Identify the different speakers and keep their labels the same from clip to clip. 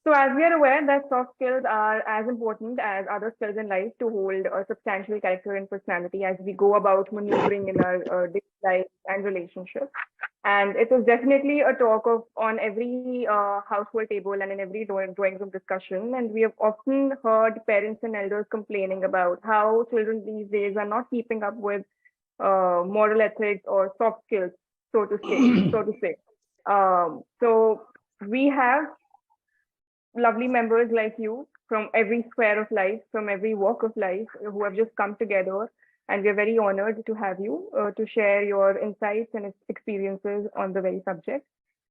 Speaker 1: So, as we are aware that soft skills are as important as other skills in life to hold a substantial character and personality as we go about maneuvering in our daily life and relationships. And it is definitely a talk of on every household table and in every drawing room discussion. And we have often heard parents and elders complaining about how children these days are not keeping up with moral ethics or soft skills, so to say. So we have lovely members like you from every square of life, from every walk of life, who have just come together. And we're very honored to have you to share your insights and experiences on the very subject.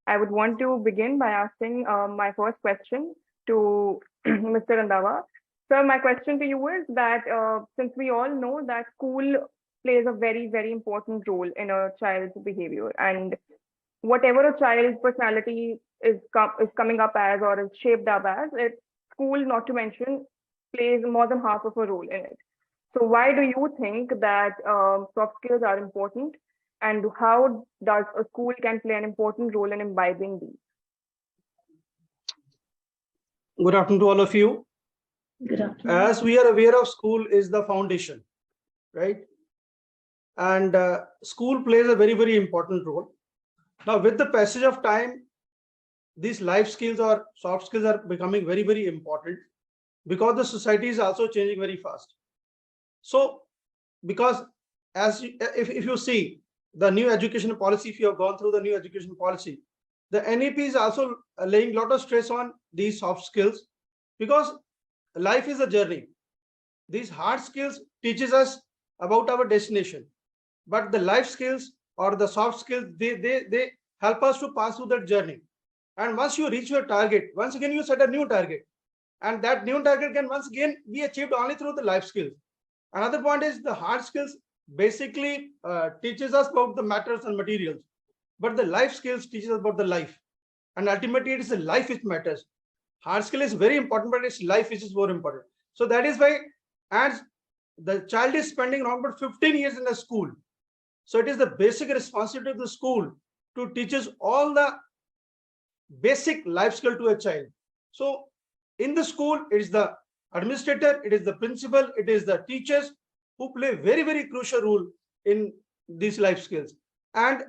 Speaker 1: I would want to begin by asking my first question to Mr. Randhawa. Sir, my question to you is that since we all know that school plays a very, very important role in a child's behavior, and whatever a child's personality is coming up as or is shaped up as, school, not to mention, plays more than half of a role in it. So why do you think that soft skills are important, and how does a school can play an important role in imbibing these?
Speaker 2: Good afternoon to all of you.
Speaker 3: Good afternoon.
Speaker 2: As we are aware of, school is the foundation, right? And school plays a very, very important role. Now, with the passage of time, these life skills or soft skills are becoming very, very important because the society is also changing very fast. So, because if you see the new education policy, if you have gone through the new education policy, the NEP is also laying a lot of stress on these soft skills because life is a journey. These hard skills teaches us about our destination, but the life skills or the soft skills, they help us to pass through that journey. And once you reach your target, once again you set a new target, and that new target can once again be achieved only through the life skills. Another point is the hard skills basically teaches us about the matters and materials, but the life skills teaches us about the life, and ultimately it is the life which matters. Hard skill is very important, but it's life which is more important. So that is why, as the child is spending around about 15 years in the school, so it is the basic responsibility of the school to teach us all the basic life skill to a child. So in the school, it is the administrator, it is the principal, it is the teachers who play very, very crucial role in these life skills. And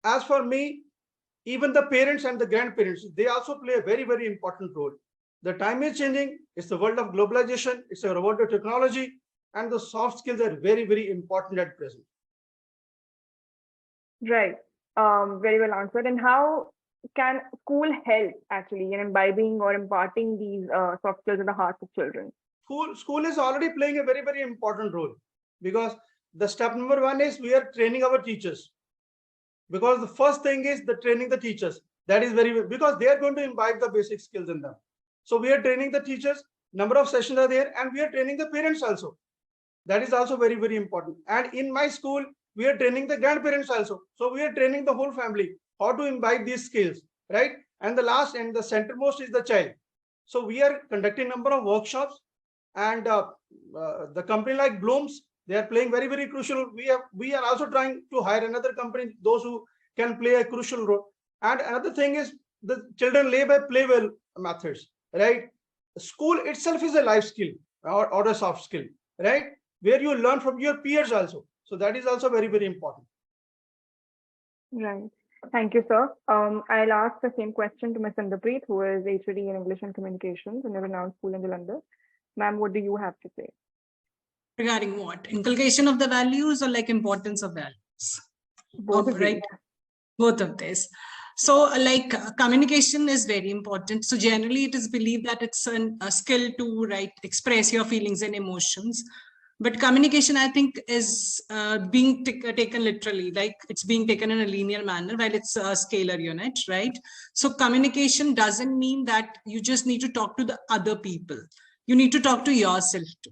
Speaker 2: as for me, even the parents and the grandparents, they also play a very, very important role. The time is changing. It's the world of globalization. It's a world of technology, and the soft skills are very, very important at present.
Speaker 1: Right. Very well answered. And how can school help actually in imbibing or imparting these soft skills in the hearts of children?
Speaker 2: School is already playing a very, very important role, because the step number one is we are training our teachers. Because the first thing is the training the teachers. That is very, because they are going to imbibe the basic skills in them. So we are training the teachers, number of sessions are there, and we are training the parents also. That is also very, very important. And in my school, we are training the grandparents also. So we are training the whole family how to imbibe these skills, right? And the last and the centermost is the child. So we are conducting number of workshops, and the company like Bloom's, they are playing very, very crucial. We are also trying to hire another company, those who can play a crucial role. And another thing is the children lay by play well methods, right? School itself is a life skill or a soft skill, right? Where you learn from your peers also. So that is also very, very important.
Speaker 1: Right. Thank you, sir. I'll ask the same question to Ms. Inderpreet, who is HOD in English and Communications in a renowned school in Jalandhar. Ma'am, what do you have to say?
Speaker 3: Regarding what? Inculcation of the values or like importance of values?
Speaker 1: Both of
Speaker 3: right. Both of this. So like communication is very important. So generally it is believed that it's a skill to express your feelings and emotions. But communication, I think, is being taken literally, like it's being taken in a linear manner while it's a scalar unit, right? So communication doesn't mean that you just need to talk to the other people. You need to talk to yourself too.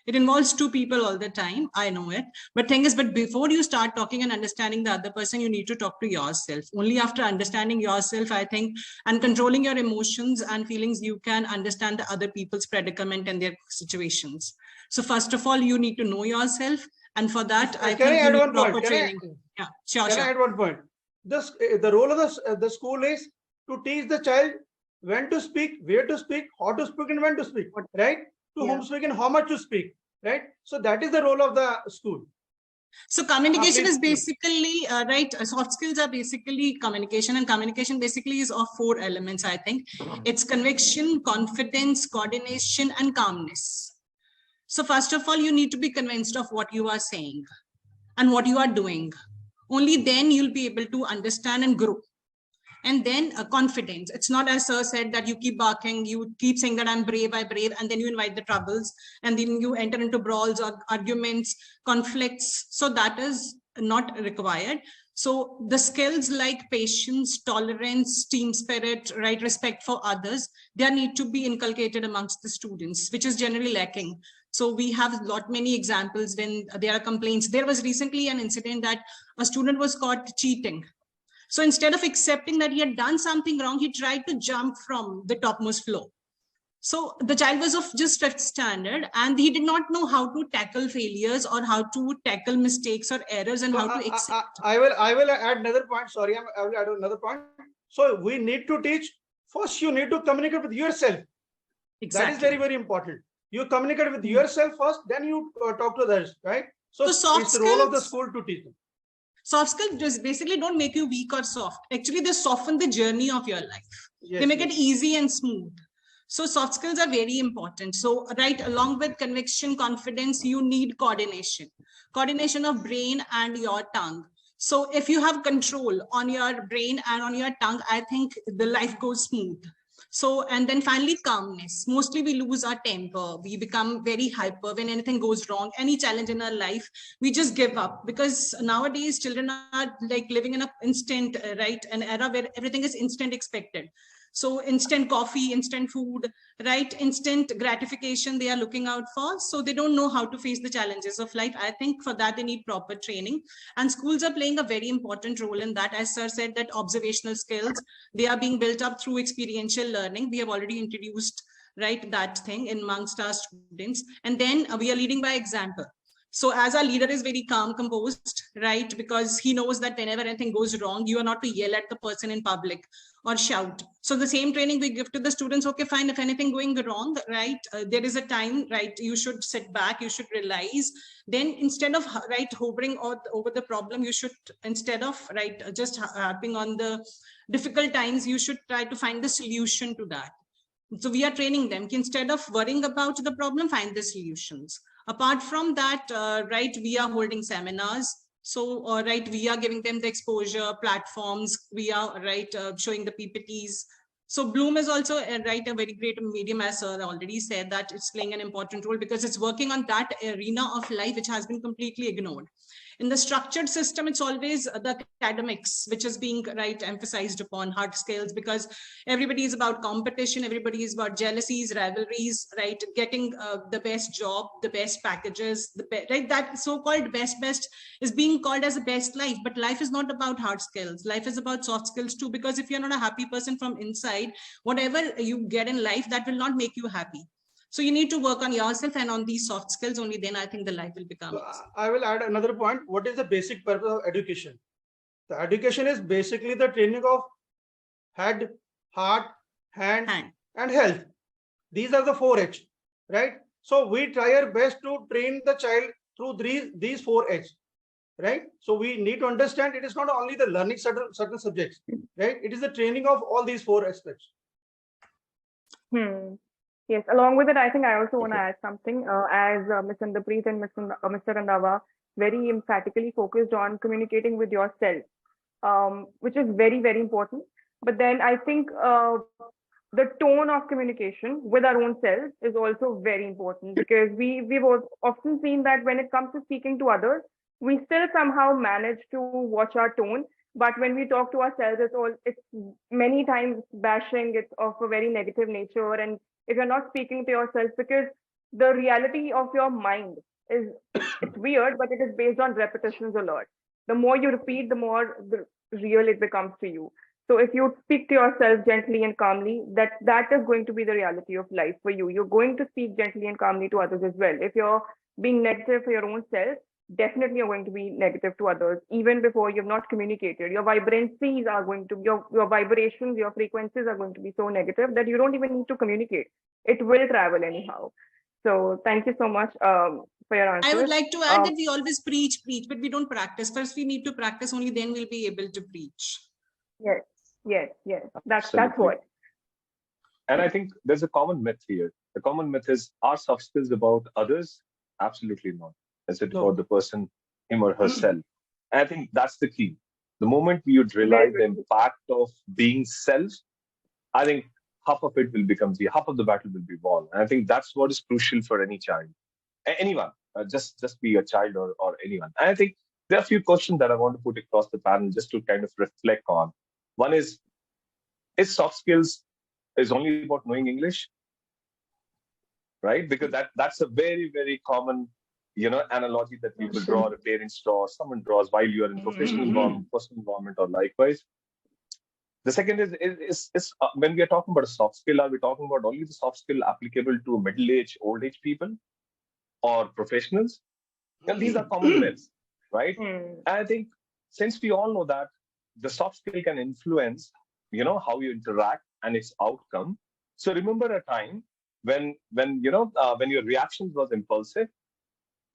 Speaker 3: It involves two people all the time. I know it. But thing is, but before you start talking and understanding the other person, you need to talk to yourself. Only after understanding yourself, I think, and controlling your emotions and feelings, you can understand the other people's predicament and their situations. So first of all, you need to know yourself. And for that, I think you need proper training. Yeah, sure.
Speaker 2: Can I add one point? The role of the school is to teach the child when to speak, where to speak, how to speak, and when to speak, right? To whom speak and how much to speak, right? So that is the role of the school.
Speaker 3: So communication
Speaker 2: please.
Speaker 3: is basically, right, soft skills are basically communication, and communication basically is of 4 elements, I think. It's conviction, confidence, coordination, and calmness. So first of all, you need to be convinced of what you are saying and what you are doing. Only then you'll be able to understand and grow. And then confidence. It's not, as sir said, that you keep barking, you keep saying that I'm brave, and then you invite the troubles, and then you enter into brawls or arguments, conflicts. So that is not required. So the skills like patience, tolerance, team spirit, right, respect for others, they need to be inculcated amongst the students, which is generally lacking. So we have many examples when there are complaints. There was recently an incident that a student was caught cheating. So instead of accepting that he had done something wrong, he tried to jump from the topmost floor. So the child was of just 5th standard, and he did not know how to tackle failures or how to tackle mistakes or errors, and
Speaker 2: so
Speaker 3: how to accept.
Speaker 2: I will add another point. Sorry, I will add another point. So we need to teach. First, you need to communicate with yourself. Exactly. That is very, very important. You communicate with yourself first, then you talk to others, right? So it's the role of the school to teach them.
Speaker 3: Soft skills just basically don't make you weak or soft. Actually, they soften the journey of your life. Yes, they make it easy and smooth. So soft skills are very important. So right along with conviction, confidence, you need coordination. Coordination of brain and your tongue. So if you have control on your brain and on your tongue, I think the life goes smooth. So, and then finally, calmness. Mostly we lose our temper. We become very hyper when anything goes wrong, any challenge in our life, we just give up, because nowadays children are like living in an instant, right, an era where everything is instant expected. So instant coffee, instant food, right, instant gratification they are looking out for. So they don't know how to face the challenges of life. I think for that they need proper training, and schools are playing a very important role in that. As sir said, that observational skills, they are being built up through experiential learning. We have already introduced, right, that thing amongst our students, and then we are leading by example. So as our leader is very calm, composed, right, because he knows that whenever anything goes wrong, you are not to yell at the person in public or shout. So the same training we give to the students. Okay, fine, if anything going wrong, right, there is a time, right, you should sit back, you should realize. Then instead of, right, hovering over the problem, you should, instead of, right, just harping on the difficult times, you should try to find the solution to that. So we are training them, instead of worrying about the problem, find the solutions. Apart from that, right, we are holding seminars. So, right, we are giving them the exposure platforms. We are, right, showing the PPTs. So Bloom is also, right, a very great medium, as sir already said, that it's playing an important role because it's working on that arena of life which has been completely ignored. In the structured system, it's always the academics which is being, right, emphasized upon, hard skills, because everybody is about competition, everybody is about jealousies, rivalries, right, getting the best job, the best packages, right, that so-called best is being called as a best life. But life is not about hard skills, life is about soft skills too, because if you're not a happy person from inside, whatever you get in life, that will not make you happy. So you need to work on yourself and on these soft skills. Only then I think the life will become easy.
Speaker 2: I will add another point. What is the basic purpose of education? The education is basically the training of head, heart, hand. And health. These are the 4H, right? So we try our best to train the child through these 4H, right? So we need to understand it is not only the learning certain subjects, right? It is the training of all these 4 aspects.
Speaker 1: Yes, along with it, I think I also want to add something. As Ms. Inderpreet and Mr. Randhawa very emphatically focused on communicating with yourself, which is very, very important. But then I think the tone of communication with our own selves is also very important, because we've often seen that when it comes to speaking to others, we still somehow manage to watch our tone. But when we talk to ourselves, it's many times bashing, it's of a very negative nature. And if you're not speaking to yourself, because the reality of your mind is, it's weird, but it is based on repetitions a lot. The more you repeat, the more real it becomes to you. So if you speak to yourself gently and calmly, that is going to be the reality of life for you. You're going to speak gently and calmly to others as well. If you're being negative for your own self, definitely are going to be negative to others, even before you've not communicated. Your vibrancies are going to, your vibrations, your frequencies are going to be so negative that you don't even need to communicate. It will travel anyhow. So thank you so much for your
Speaker 3: I would
Speaker 1: answers.
Speaker 3: like to add that we always preach, but we don't practice. First, we need to practice, only then we'll be able to preach.
Speaker 1: Yes, yes. That's
Speaker 4: Absolutely.
Speaker 1: what.
Speaker 4: And I think there's a common myth here. The common myth is, are soft skills about others? Absolutely not. Is it
Speaker 2: No.
Speaker 4: about the person, him or herself? And I think that's the key. The moment you realize the impact of being self, I think half of it will become half of the battle will be won. And I think that's what is crucial for any child, anyone, just be a child or anyone. And I think there are a few questions that I want to put across the panel just to kind of reflect on. One is soft skills is only about knowing English? Right? Because that's a very, very common, analogy that people draw, the parents draw, someone draws while you are in professional environment, personal environment, or likewise. The second is when we are talking about a soft skill, are we talking about only the soft skill applicable to middle-aged, old-age people or professionals? And these are common myths, right? And I think since we all know that the soft skill can influence, how you interact and its outcome. So remember a time when your reaction was impulsive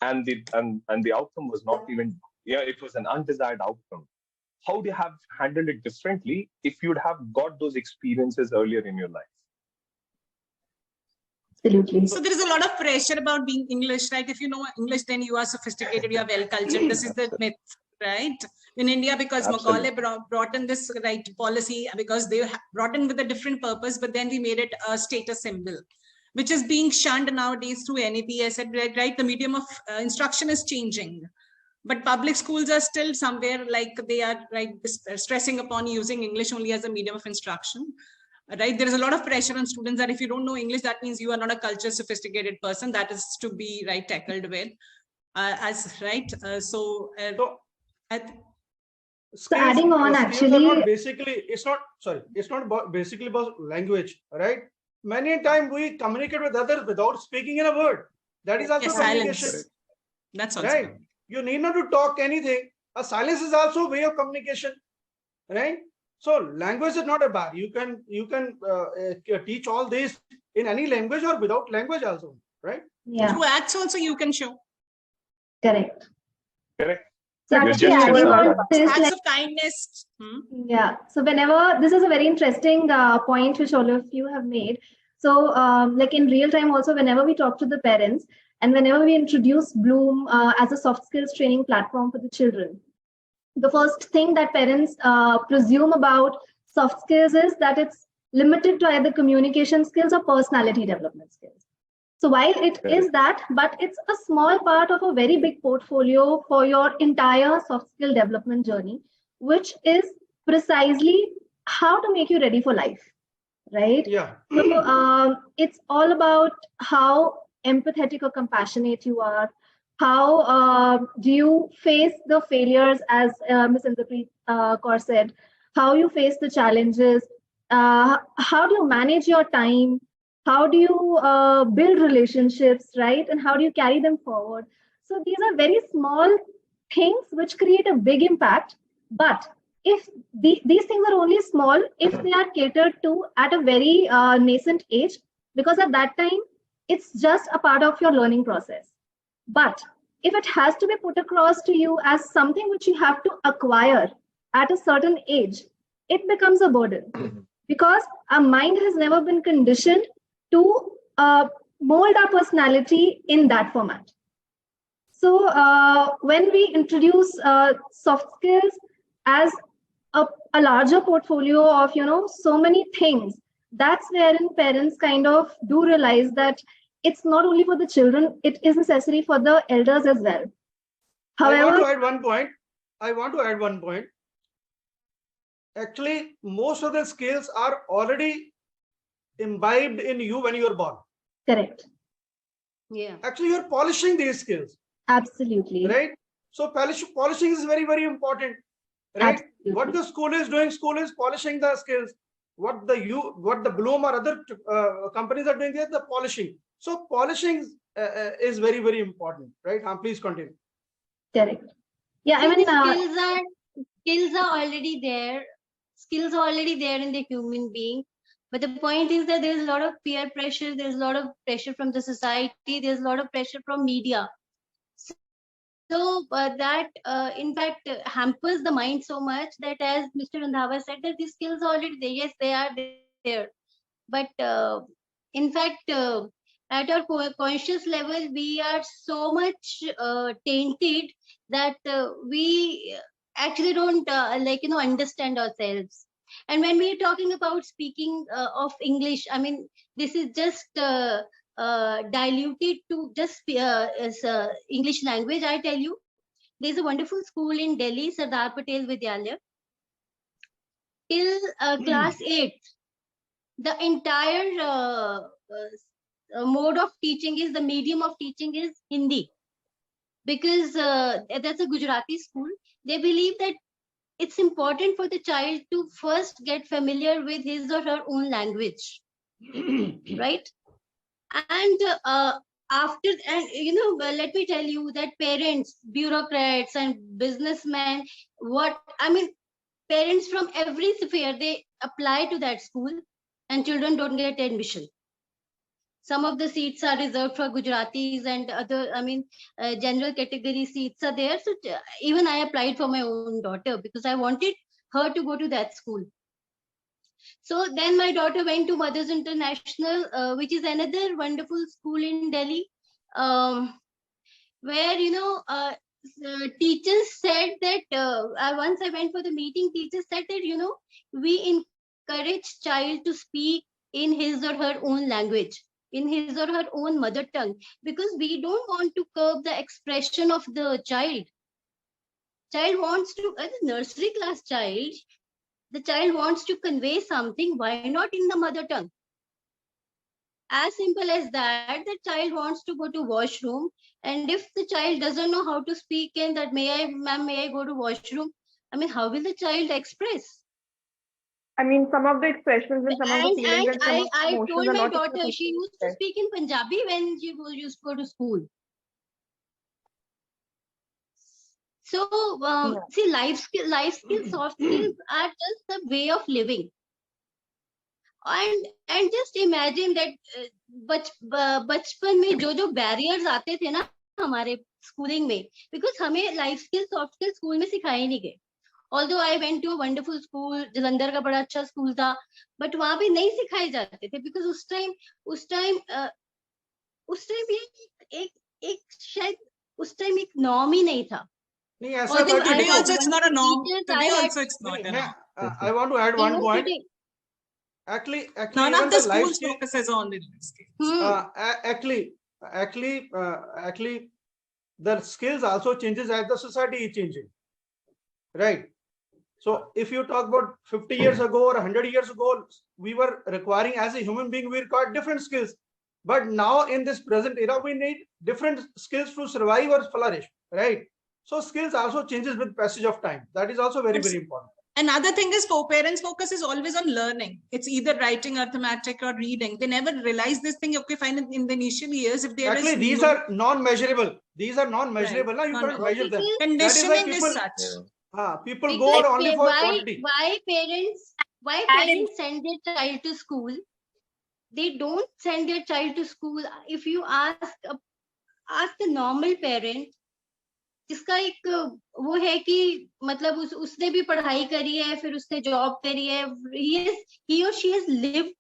Speaker 4: and the outcome was not even, it was an undesired outcome. How do you have handled it differently if you'd have got those experiences earlier in your life?
Speaker 5: Absolutely.
Speaker 3: So there is a lot of pressure about being English, right? If you know English, then you are sophisticated, you are well cultured. This is the myth, right? In India, because
Speaker 4: Absolutely.
Speaker 3: Macaulay brought in this right policy, because they brought in with a different purpose, but then we made it a status symbol, which is being shunned nowadays through NEP. I said, right, the medium of instruction is changing. But public schools are still somewhere like they are stressing upon using English only as a medium of instruction. Right, there is a lot of pressure on students that if you don't know English, that means you are not a culture sophisticated person. That is to be tackled with,
Speaker 2: So
Speaker 5: adding on, actually,
Speaker 2: are not basically, it's not about basically about language, right? Many times we communicate with others without speaking in a word. That is also communication.
Speaker 3: Silence. That's also
Speaker 2: right. You need not to talk anything. A silence is also a way of communication, right? So language is not a bar. You can teach all this in any language or without language also, right?
Speaker 5: Yeah.
Speaker 3: Through acts also you can show.
Speaker 5: Correct.
Speaker 4: Your
Speaker 5: So actually,
Speaker 4: gestures
Speaker 5: adding
Speaker 4: are
Speaker 5: on this,
Speaker 3: Acts of kindness.
Speaker 5: Yeah. So whenever, this is a very interesting point which all of you have made. So like in real time also, whenever we talk to the parents and whenever we introduce Bloom as a soft skills training platform for the children, the first thing that parents presume about soft skills is that it's limited to either communication skills or personality development skills. So while it is that, but it's a small part of a very big portfolio for your entire soft skill development journey, which is precisely how to make you ready for life, right?
Speaker 2: Yeah.
Speaker 5: So it's all about how empathetic or compassionate you are. How do you face the failures, as Ms. Indrapreet Kaur said, how you face the challenges, how do you manage your time, how do you build relationships, right? And how do you carry them forward? So these are very small things which create a big impact. But if these things are only small if they are catered to at a very nascent age, because at that time, it's just a part of your learning process. But if it has to be put across to you as something which you have to acquire at a certain age, it becomes a burden, because our mind has never been conditioned to mold our personality in that format. So when we introduce soft skills as a larger portfolio of, so many things, that's wherein parents kind of do realize that it's not only for the children, it is necessary for the elders as well. However,
Speaker 2: I want to add one point. Actually, most of the skills are already imbibed in you when you are born.
Speaker 5: Correct.
Speaker 3: Yeah.
Speaker 2: Actually, you're polishing these skills.
Speaker 5: Absolutely.
Speaker 2: Right. So polishing is very, very important. Right.
Speaker 5: Absolutely.
Speaker 2: What the school is doing, school is polishing the skills. What the Bloom or other companies are doing, they're the polishing. So polishing is very, very important. Right. Please continue.
Speaker 5: Correct. Yeah, I
Speaker 6: See,
Speaker 5: mean,
Speaker 6: the skills are already there. Skills are already there in the human being. But the point is that there's a lot of peer pressure. There's a lot of pressure from the society. There's a lot of pressure from media. So that, in fact, hampers the mind so much that, as Mr. Randhawa said, that these skills are already there. Yes, they are there. But in fact, at our conscious level, we are so much tainted that we actually don't understand ourselves. And when we are talking about speaking of English, I mean, this is just diluted to just English language. I tell you, there's a wonderful school in Delhi, Sardar Patel Vidyalaya. Till class 8, the entire mode of teaching is, the medium of teaching is Hindi, because that's a Gujarati school. They believe that it's important for the child to first get familiar with his or her own language, right? And after, and let me tell you that parents, bureaucrats, and businessmen, parents from every sphere, they apply to that school, and children don't get admission. Some of the seats are reserved for Gujaratis, and other, general category seats are there. So even I applied for my own daughter because I wanted her to go to that school. So then my daughter went to Mothers International, which is another wonderful school in Delhi, where, teachers said that, once I went for the meeting, teachers said that, we encourage child to speak in his or her own language, in his or her own mother tongue, because we don't want to curb the expression of the child. Child wants to, as a nursery class child, the child wants to convey something, why not in the mother tongue? As simple as that. The child wants to go to washroom, and if the child doesn't know how to speak in that, ma'am, may I go to washroom? I mean, how will the child express?
Speaker 1: I mean, some of the expressions and some of the
Speaker 6: And
Speaker 1: feelings and some of the
Speaker 6: I
Speaker 1: emotions
Speaker 6: told
Speaker 1: are
Speaker 6: my
Speaker 1: not
Speaker 6: daughter, she
Speaker 1: explicitly
Speaker 6: used to
Speaker 1: expressed.
Speaker 6: speak in Punjabi when she used to go to school. So
Speaker 1: Yeah.
Speaker 6: see, life skills, soft skills are just the way of living. And just imagine that बचपन में जो barriers आते थे ना हमारे schooling में, because हमें life skills, soft skills school में सिखाए नहीं गए. Although I went to a wonderful school, Jalandhar का बड़ा अच्छा school था, but वहाँ पे नहीं सिखाए जाते थे, because उस time एक शायद उस time एक norm ही नहीं था.
Speaker 2: नहीं ऐसा
Speaker 3: Although
Speaker 2: था कि
Speaker 3: today
Speaker 2: देखो,
Speaker 3: also it's not a norm.
Speaker 6: Teachers,
Speaker 3: Today
Speaker 6: I had,
Speaker 3: also it's not a norm.
Speaker 2: I want to add one point.
Speaker 6: today.
Speaker 2: Actually,
Speaker 3: None
Speaker 2: even
Speaker 3: of the
Speaker 2: the life
Speaker 3: schools
Speaker 2: skill,
Speaker 3: focuses on the life skills.
Speaker 2: actually, the skills also changes as the society is changing, right? So if you talk about 50 years ago or 100 years ago, we were requiring, as a human being, we required different skills. But now in this present era, we need different skills to survive or flourish, right? So skills also changes with passage of time. That is also very, very important.
Speaker 3: Another thing is, parents' focus is always on learning. It's either writing, arithmetic, or reading. They never realize this thing. Okay, fine. In the initial years, if there
Speaker 2: Actually,
Speaker 3: is
Speaker 2: these are non-measurable. These are non-measurable.
Speaker 3: Right.
Speaker 2: You can't measure them.
Speaker 3: Conditioning
Speaker 2: That is
Speaker 3: is
Speaker 2: why
Speaker 3: such.
Speaker 2: people go out only for quantity.
Speaker 6: Why parents send their child to school? They don't send their child to school. If you ask a normal parent, जिसका एक वो है कि मतलब उसने भी पढ़ाई करी है, फिर उसने जॉब करी है, he or she has lived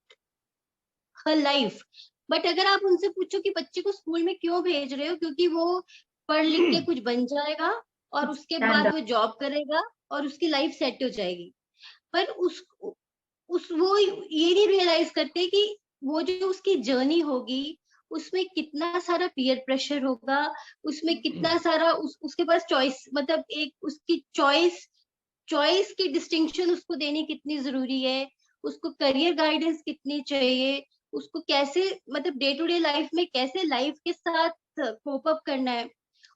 Speaker 6: her life. But अगर आप उनसे पूछो कि बच्चे को स्कूल में क्यों भेज रहे हो, क्योंकि वो पढ़ लिख के कुछ बन जाएगा और उसके बाद वो जॉब करेगा और उसकी लाइफ सेट हो जाएगी. पर वो ये नहीं रियलाइज करते कि वो जो उसकी जर्नी होगी उसमें कितना सारा पीयर प्रेशर होगा, उसमें कितना सारा उसके पास चॉइस, मतलब एक उसकी चॉइस की डिस्टिंक्शन उसको देनी कितनी जरूरी है, उसको करियर गाइडेंस कितनी चाहिए, उसको कैसे मतलब डे टू डे लाइफ में कैसे लाइफ के साथ कोप अप करना है,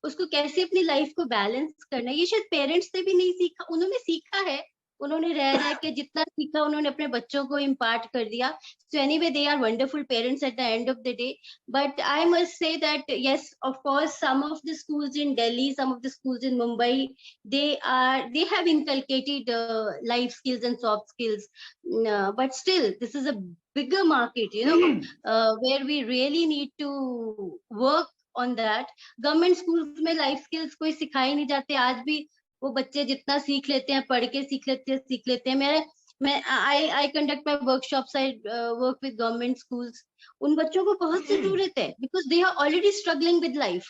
Speaker 6: उसको कैसे अपनी लाइफ को बैलेंस करना है. ये शायद पेरेंट्स ने भी नहीं सीखा, उन्होंने सीखा है उन्होंने रह रह के जितना सीखा उन्होंने अपने बच्चों को इम्पार्ट कर दिया. So anyway, they are wonderful parents at the end of the day. But I must say that yes, of course, some of the schools in Delhi, some of the schools in Mumbai, they have inculcated life skills and soft skills. But still, this is a bigger market, where we really need to work on that. Government schools में life skills कोई सिखाए नहीं जाते. आज भी वो बच्चे जितना सीख लेते हैं, पढ़ के सीख लेते हैं. I conduct my workshops. I work with government schools. उन बच्चों को बहुत जरूरत है because they are already struggling with life.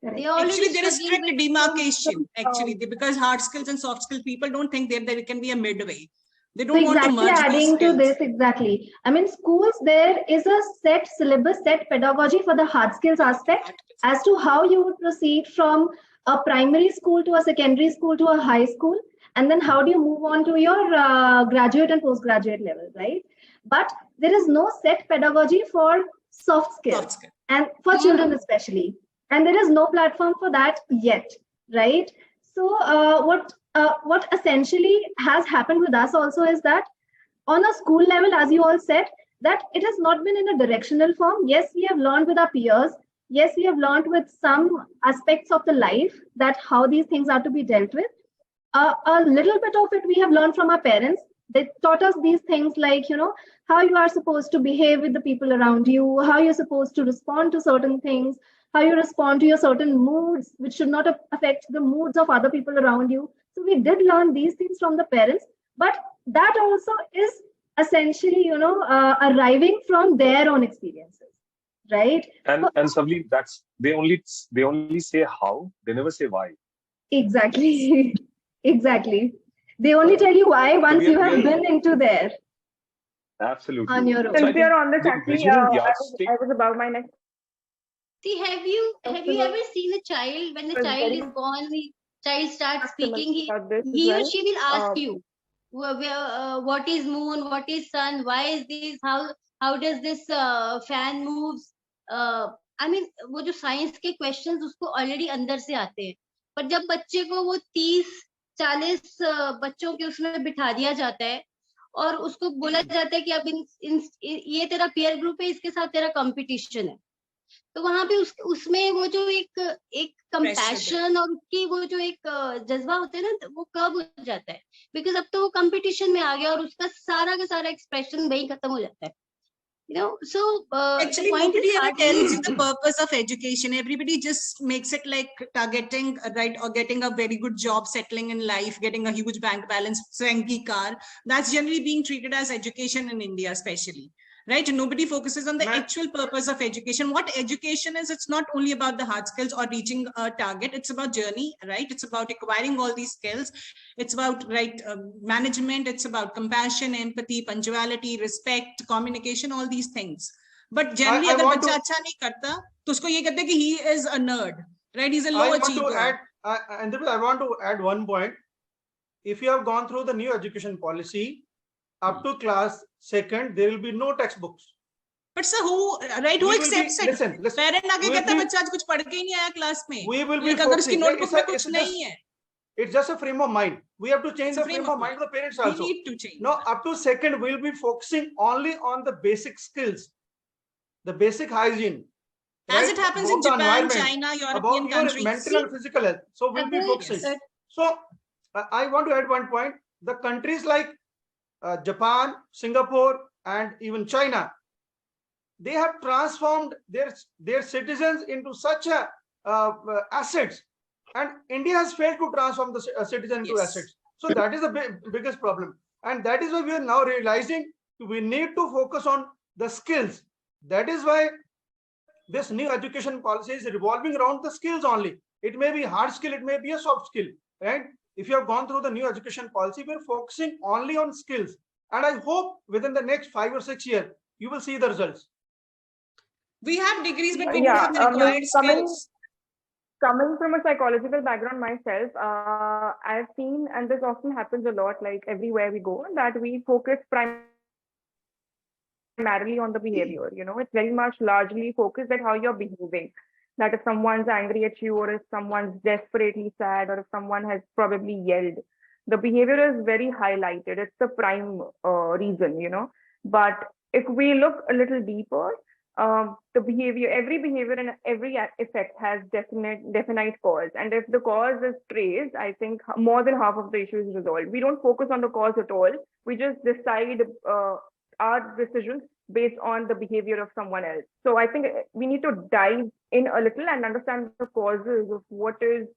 Speaker 6: They are
Speaker 3: Actually,
Speaker 6: already
Speaker 3: there is
Speaker 6: struggling
Speaker 3: strict
Speaker 6: with
Speaker 3: demarcation. Actually, because hard skills and soft skill people don't think there can be a midway. They
Speaker 5: So
Speaker 3: don't want to
Speaker 5: exactly
Speaker 3: merge these
Speaker 5: adding to
Speaker 3: skills.
Speaker 5: this, exactly. I mean, schools, there is a set syllabus, set pedagogy for the hard skills aspect as to how you would proceed from a primary school to a secondary school to a high school. And then how do you move on to your graduate and postgraduate level, right? But there is no set pedagogy for soft skills
Speaker 3: Soft skill.
Speaker 5: and for children especially. And there is no platform for that yet, right? So what essentially has happened with us also is that on a school level, as you all said, that it has not been in a directional form. Yes, we have learned with our peers. Yes, we have learned with some aspects of the life that how these things are to be dealt with. A little bit of it we have learned from our parents. They taught us these things like, how you are supposed to behave with the people around you, how you're supposed to respond to certain things, how you respond to your certain moods, which should not affect the moods of other people around you. So we did learn these things from the parents, but that also is essentially, arriving from their own experiences, right?
Speaker 4: And Savli, that's they only say how, they never say why.
Speaker 5: Exactly. Exactly. They only tell you why once you have been into there.
Speaker 4: Absolutely.
Speaker 5: On your own.
Speaker 1: Since we are on this,
Speaker 4: the
Speaker 1: actually,
Speaker 4: vigilant yardstick.
Speaker 1: I was about my next.
Speaker 6: See, have you ever seen a child when the child is born, the child starts speaking, he or she will ask you, what is moon, what is sun, why is this, how does this fan moves? I mean, वो जो science के questions उसको already अंदर से आते हैं, पर जब बच्चे को वो 30-40 बच्चों के उसमें बिठा दिया जाता है और उसको बोला जाता है कि अब ये तेरा पीयर ग्रुप है, इसके साथ तेरा कंपटीशन है, तो वहां पे उसमें वो जो एक कंपैशन और उसकी वो जो एक जज्बा होता है ना, वो कब हो जाता है, बिकॉज अब तो वो कंपटीशन में आ गया और उसका सारा का सारा एक्सप्रेशन वही खत्म हो जाता है. So
Speaker 3: actually nobody ever tells you the purpose of education. Everybody just makes it like targeting, right, or getting a very good job, settling in life, getting a huge bank balance, swanky car. That's generally being treated as education in India, especially. Right? Nobody focuses on the actual purpose of education. What education is, it's not only about the hard skills or reaching a target. It's about journey, right? It's about acquiring all these skills. It's about, right, management. It's about compassion, empathy, punctuality, respect, communication, all these things. But generally, अगर बच्चा अच्छा नहीं करता, तो उसको ये कहते हैं कि he is a nerd, right? He's a low achiever.
Speaker 2: I want to add one point. If you have gone through the new education policy, up to class 2nd, there will be no textbooks.
Speaker 3: But sir, who accepts it?
Speaker 2: Listen.
Speaker 3: Parent आके कहता है बच्चा आज कुछ पढ़ के ही नहीं आया क्लास में.
Speaker 2: We will be
Speaker 3: अगर उसकी नोटबुक में कुछ नहीं है.
Speaker 2: It's just a frame of mind. We have to change the frame of mind of the parents also.
Speaker 3: We need to change.
Speaker 2: No, up to 2nd, we'll be focusing only on the basic skills, the basic hygiene.
Speaker 3: As it happens in Japan, China, European countries.
Speaker 2: Mental and physical health. So we'll be focusing. Yes. So I want to add one point. The countries like Japan, Singapore, and even China, they have transformed their citizens into such assets, and India has failed to transform the citizen into assets. So that is the biggest problem, and that is why we are now realizing we need to focus on the skills. That is why this new education policy is revolving around the skills only. It may be hard skill, it may be a soft skill, right? If you have gone through the new education policy, we're focusing only on skills. And I hope within the next 5 or 6 years, you will see the results.
Speaker 3: We have degrees, but we don't have the required skills.
Speaker 1: Coming from a psychological background myself, I've seen, and this often happens a lot, like everywhere we go, that we focus primarily on the behavior. It's very much largely focused at how you're behaving. That if someone's angry at you, or if someone's desperately sad, or if someone has probably yelled, the behavior is very highlighted. It's the prime reason, But if we look a little deeper, the behavior, every behavior and every effect has definite cause. And if the cause is traced, I think more than half of the issue is resolved. We don't focus on the cause at all. We just decide our decisions based on the behavior of someone else. So I think we need to dive in a little and understand the causes of what is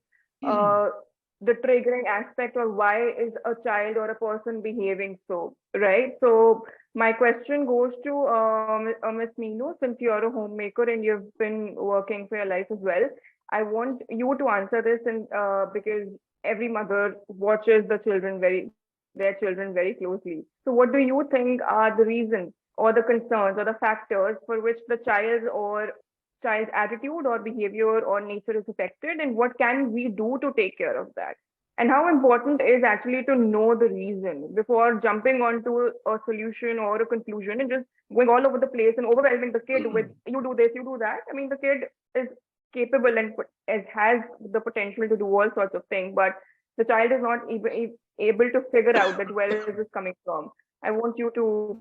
Speaker 1: the triggering aspect, or why is a child or a person behaving so, right? So my question goes to Ms. Meenu, since you're a homemaker and you've been working for your life as well. I want you to answer this, and because every mother watches their children very closely. So what do you think are the reasons or the concerns or the factors for which the child's attitude or behavior or nature is affected, and what can we do to take care of that? And how important is actually to know the reason before jumping onto a solution or a conclusion and just going all over the place and overwhelming the kid with you do this, you do that. I mean, the kid is capable and has the potential to do all sorts of things, but the child is not able to figure out that where is this coming from. I want you to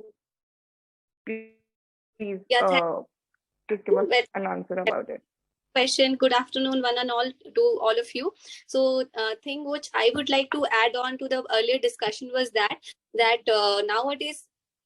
Speaker 1: please just give us an answer about it.
Speaker 7: Question. Good afternoon, one and all, to all of you. So thing which I would like to add on to the earlier discussion was that nowadays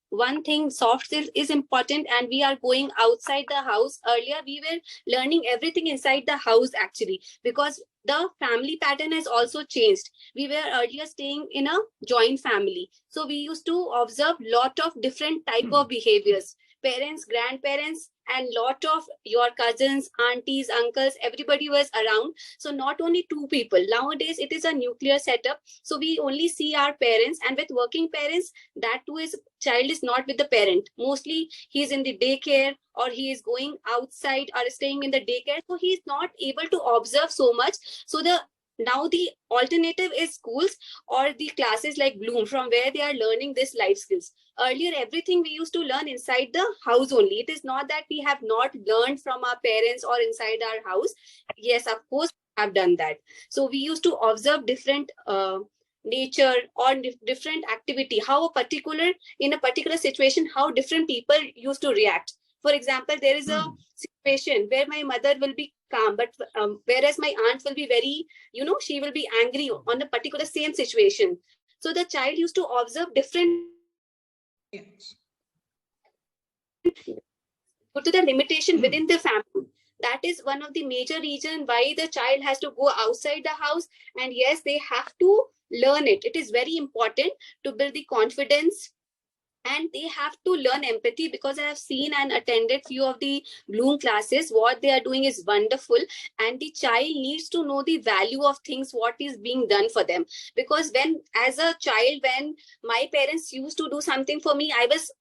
Speaker 7: one thing, soft skills is important, and we are going outside the house. Earlier we were learning everything inside the house actually, because the family pattern has also changed. We were earlier staying in a joint family, so we used to observe lot of different type of behaviors. Parents, grandparents, and lot of your cousins, aunties, uncles, everybody was around. So not only two people. Nowadays, it is a nuclear setup. So we only see our parents, and with working parents, that too is child is not with the parent. Mostly he's in the daycare, or he is going outside or staying in the daycare. So he's not able to observe so much. So now the alternative is schools or the classes like Bloom, from where they are learning this life skills. Earlier, everything we used to learn inside the house only. It is not that we have not learned from our parents or inside our house. Yes, of course, we have done that. So we used to observe different nature or different activity, in a particular situation, how different people used to react. For example, there is a situation where my mother will be calm, but whereas my aunt will be very, she will be angry on a particular same situation. So the child used to observe different due to the limitation within the family. That is one of the major reasons why the child has to go outside the house. And yes, they have to learn it. It is very important to build the confidence, and they have to learn empathy, because I have seen and attended few of the Bloom classes. What they are doing is wonderful, and the child needs to know the value of things, what is being done for them. Because as a child, when my parents used to do something for me, I was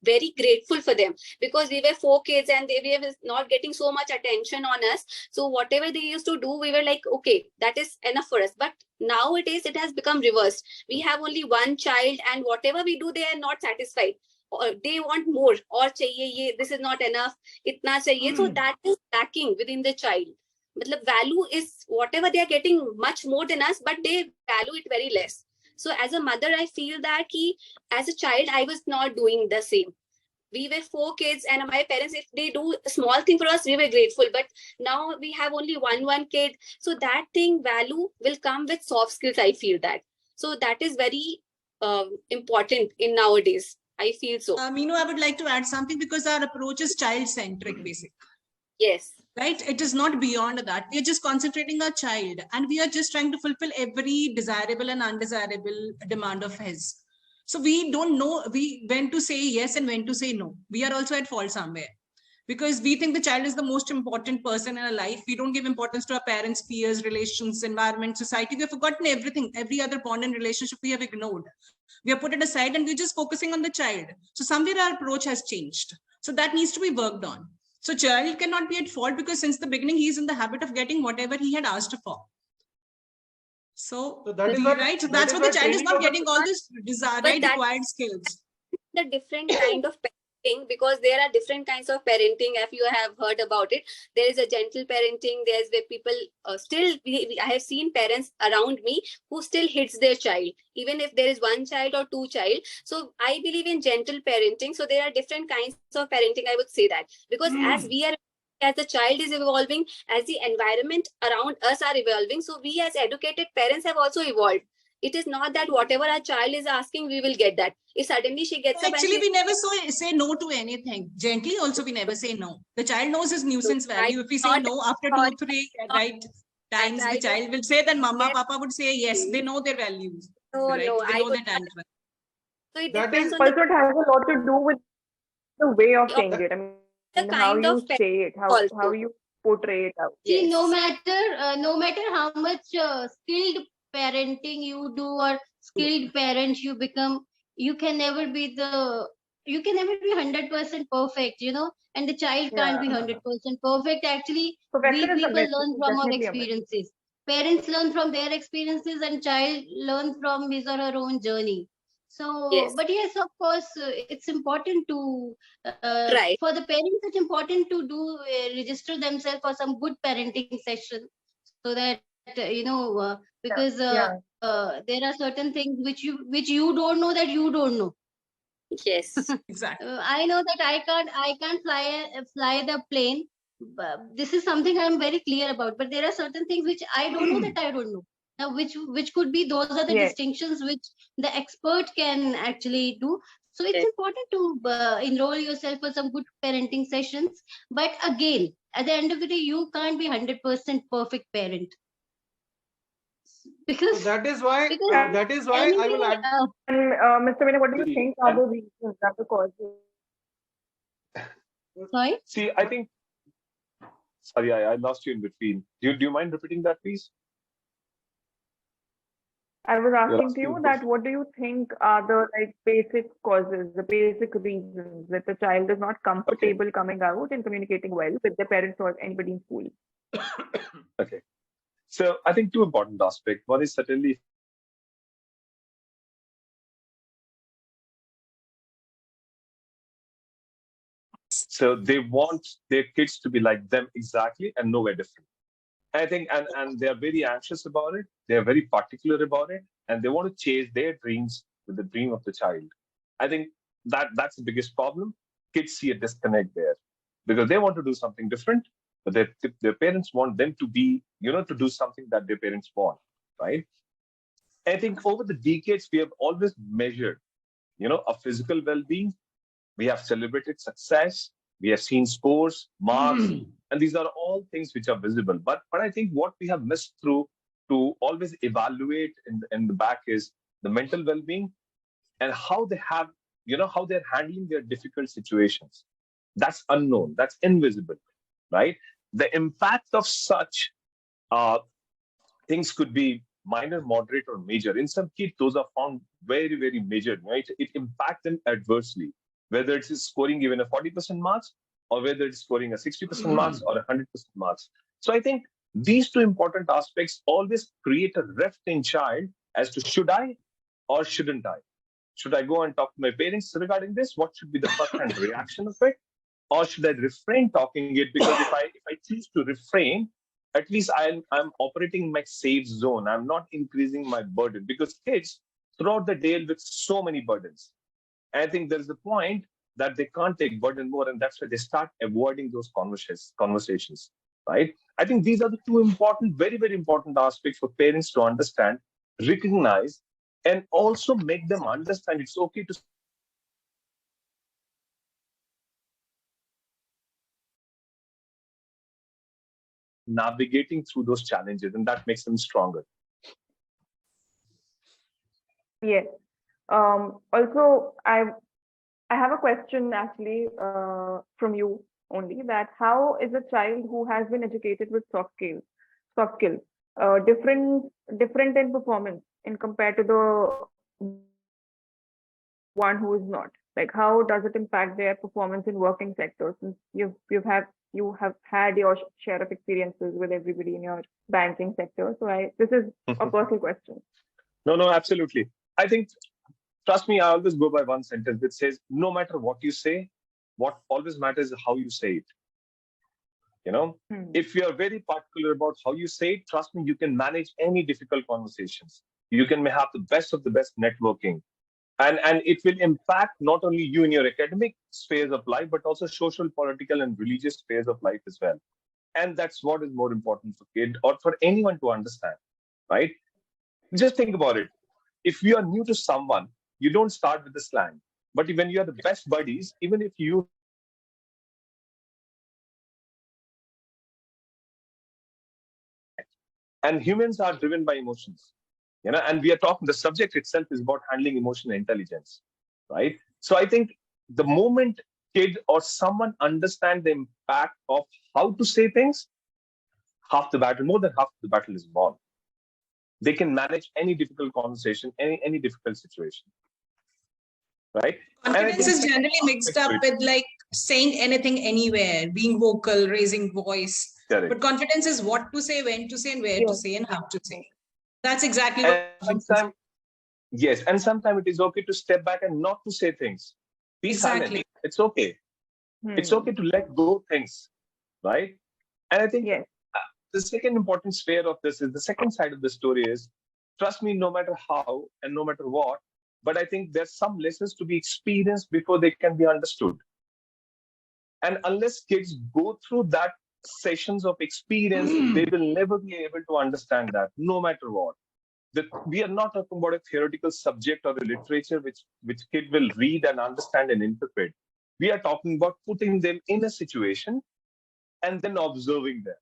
Speaker 7: very grateful for them, because we were 4 kids and they were not getting so much attention on us. So whatever they used to do, we were like, okay, that is enough for us. But nowadays it has become reversed. We have only one child, and whatever we do, they are not satisfied, or they want more, or chahiye, this is not enough, itna chahiye. So that is lacking within the child. Value is whatever they are getting much more than us, but they value it very less. So as a mother, I feel that as a child, I was not doing the same. We were 4 kids, and my parents, if they do a small thing for us, we were grateful. But now we have only one kid. So that value will come with soft skills, I feel that. So that is very important in nowadays. I feel so.
Speaker 3: Meenu, I would like to add something, because our approach is child-centric, basically.
Speaker 7: Yes.
Speaker 3: Right? It is not beyond that. We are just concentrating on our child, and we are just trying to fulfill every desirable and undesirable demand of his. So we don't know when to say yes and when to say no. We are also at fault somewhere, because we think the child is the most important person in our life. We don't give importance to our parents, peers, relations, environment, society. We have forgotten everything. Every other bond and relationship we have ignored. We have put it aside, and we're just focusing on the child. So somewhere our approach has changed. So that needs to be worked on. So child cannot be at fault, because since the beginning, he is in the habit of getting whatever he had asked for. So that is right. So that's why the child is not getting all this required skills.
Speaker 7: The different kind of thing, because there are different kinds of parenting. If you have heard about it, there is a gentle parenting. There's where people I have seen parents around me who still hits their child, even if there is one child or two child. So I believe in gentle parenting. So there are different kinds of parenting, I would say that, because as the child is evolving, as the environment around us are evolving, so we as educated parents have also evolved. It is not that whatever our child is asking, we will get that. If suddenly she gets up,
Speaker 3: actually, we never say no to anything. Gently also, we never say no. The child knows his nuisance value. If we say no after 2-3 right times, the child will say, then mama, papa would say yes. They know their values.
Speaker 7: No,
Speaker 3: right?
Speaker 7: no,
Speaker 3: They know their time.
Speaker 7: So it
Speaker 2: That
Speaker 7: depends
Speaker 2: is-
Speaker 7: on
Speaker 1: Also, it has a lot to do with the way of saying it. I mean,
Speaker 7: the
Speaker 1: how
Speaker 7: kind
Speaker 1: you
Speaker 7: of
Speaker 1: say it, how
Speaker 7: also.
Speaker 1: you portray it out.
Speaker 6: See,
Speaker 3: Yes.
Speaker 6: no matter how much skilled parenting you do or skilled parent you become, you can never be 100% perfect, you know, and the child can't be
Speaker 1: Yeah.
Speaker 6: 100% perfect. Actually,
Speaker 1: Perfection
Speaker 6: we
Speaker 1: is a
Speaker 6: people
Speaker 1: myth.
Speaker 6: learn
Speaker 1: It's
Speaker 6: from our
Speaker 1: definitely a myth.
Speaker 6: experiences. Parents learn from their experiences, and child learns from his or her own journey. So,
Speaker 7: Yes.
Speaker 6: but yes, of course, it's important to
Speaker 7: Right.
Speaker 6: for the parents. It's important to do register themselves for some good parenting session, so that because
Speaker 1: Yeah.
Speaker 6: there are certain things which you don't know that you don't know.
Speaker 7: Yes.
Speaker 3: Exactly.
Speaker 6: I know that I can't fly the plane. This is something I'm very clear about. But there are certain things which I don't know that I don't know. Now, which could be, those are the
Speaker 1: Yes.
Speaker 6: distinctions which the expert can actually do. So it's
Speaker 7: Yes.
Speaker 6: important to enroll yourself for some good parenting sessions. But again, at the end of the day, you can't be 100% perfect parent.
Speaker 2: So
Speaker 6: Because
Speaker 2: that is why I will
Speaker 6: anyway,
Speaker 2: add.
Speaker 1: And Mr. Vinay, what do you
Speaker 4: See,
Speaker 1: think are the reasons, are the causes?
Speaker 6: sorry.
Speaker 4: see, I think, sorry, I lost you in between. Do you mind repeating that, please?
Speaker 1: I was
Speaker 4: You're
Speaker 1: asking to
Speaker 4: asking
Speaker 1: you
Speaker 4: a
Speaker 1: that
Speaker 4: question.
Speaker 1: what do you think are the basic causes, the basic reasons that the child is not
Speaker 4: Okay,
Speaker 1: comfortable coming out and communicating well with their parents or anybody in school?
Speaker 4: okay. So I think two important aspects. One is certainly, so they want their kids to be like them exactly and nowhere different. I think, and they are very anxious about it. They are very particular about it, and they want to chase their dreams with the dream of the child. I think that's the biggest problem. Kids see a disconnect there because they want to do something different, but their parents want them to be, to do something that their parents want, right? I think over the decades we have always measured, a physical well-being. We have celebrated success. We have seen scores, marks, and these are all things which are visible. But I think what we have missed through to always evaluate in the back is the mental well-being and how they have, how they're handling their difficult situations. That's unknown. That's invisible, right? The impact of such uh, things could be minor, moderate, or major. In some kids, those are found very, very major. Right? It impacts them adversely, whether it is scoring even a 40% marks or whether it's scoring a 60% marks or a 100% marks. So I think these two important aspects always create a rift in child as to should I or shouldn't I? Should I go and talk to my parents regarding this? What should be the first-hand reaction of it? Or should I refrain talking it? Because if I choose to refrain, at least I'm operating in my safe zone. I'm not increasing my burden because kids throughout the day with so many burdens. And I think there's a point that they can't take burden more, and that's why they start avoiding those conversations. Right? I think these are the two important, very, very important aspects for parents to understand, recognize, and also make them understand it's okay to navigating through those challenges, and that makes them stronger.
Speaker 1: Yes. Also, I have a question actually from you only, that how is a child who has been educated with soft skills, different in performance in compared to the one who is not? Like, how does it impact their performance in working sectors? Since you have had your share of experiences with everybody in your banking sector. So this is a personal question.
Speaker 4: No, absolutely. I think, trust me, I always go by one sentence that says, no matter what you say, What always matters is how you say it. If you are very particular about how you say it, trust me, you can manage any difficult conversations. You can have the best of the best networking. And it will impact not only you in your academic spheres of life, but also social, political, and religious spheres of life as well. And that's what is more important for kid or for anyone to understand, right? Just think about it. If you are new to someone, you don't start with the slang. But when you are the best buddies, even if you and humans are driven by emotions, and we are talking, the subject itself is about handling emotional intelligence, right? So I think the moment kid or someone understand the impact of how to say things, half the battle, more than half the battle is won. They can manage any difficult conversation, any difficult situation, right?
Speaker 3: Confidence is generally mixed up with like saying anything anywhere, being vocal, raising voice.
Speaker 4: Correct.
Speaker 3: But confidence is what to say, when to say, and where to say, and how to say. That's exactly what.
Speaker 4: Sometimes, yes, and sometimes it is okay to step back and not to say things. Be silent. It's okay. It's okay to let go things, right? And I think the second important sphere of this is the second side of the story is, trust me, no matter how and no matter what, but I think there's some lessons to be experienced before they can be understood. And unless kids go through that sessions of experience, they will never be able to understand that, no matter what. We are not talking about a theoretical subject or a literature which kid will read and understand and interpret. We are talking about putting them in a situation and then observing them.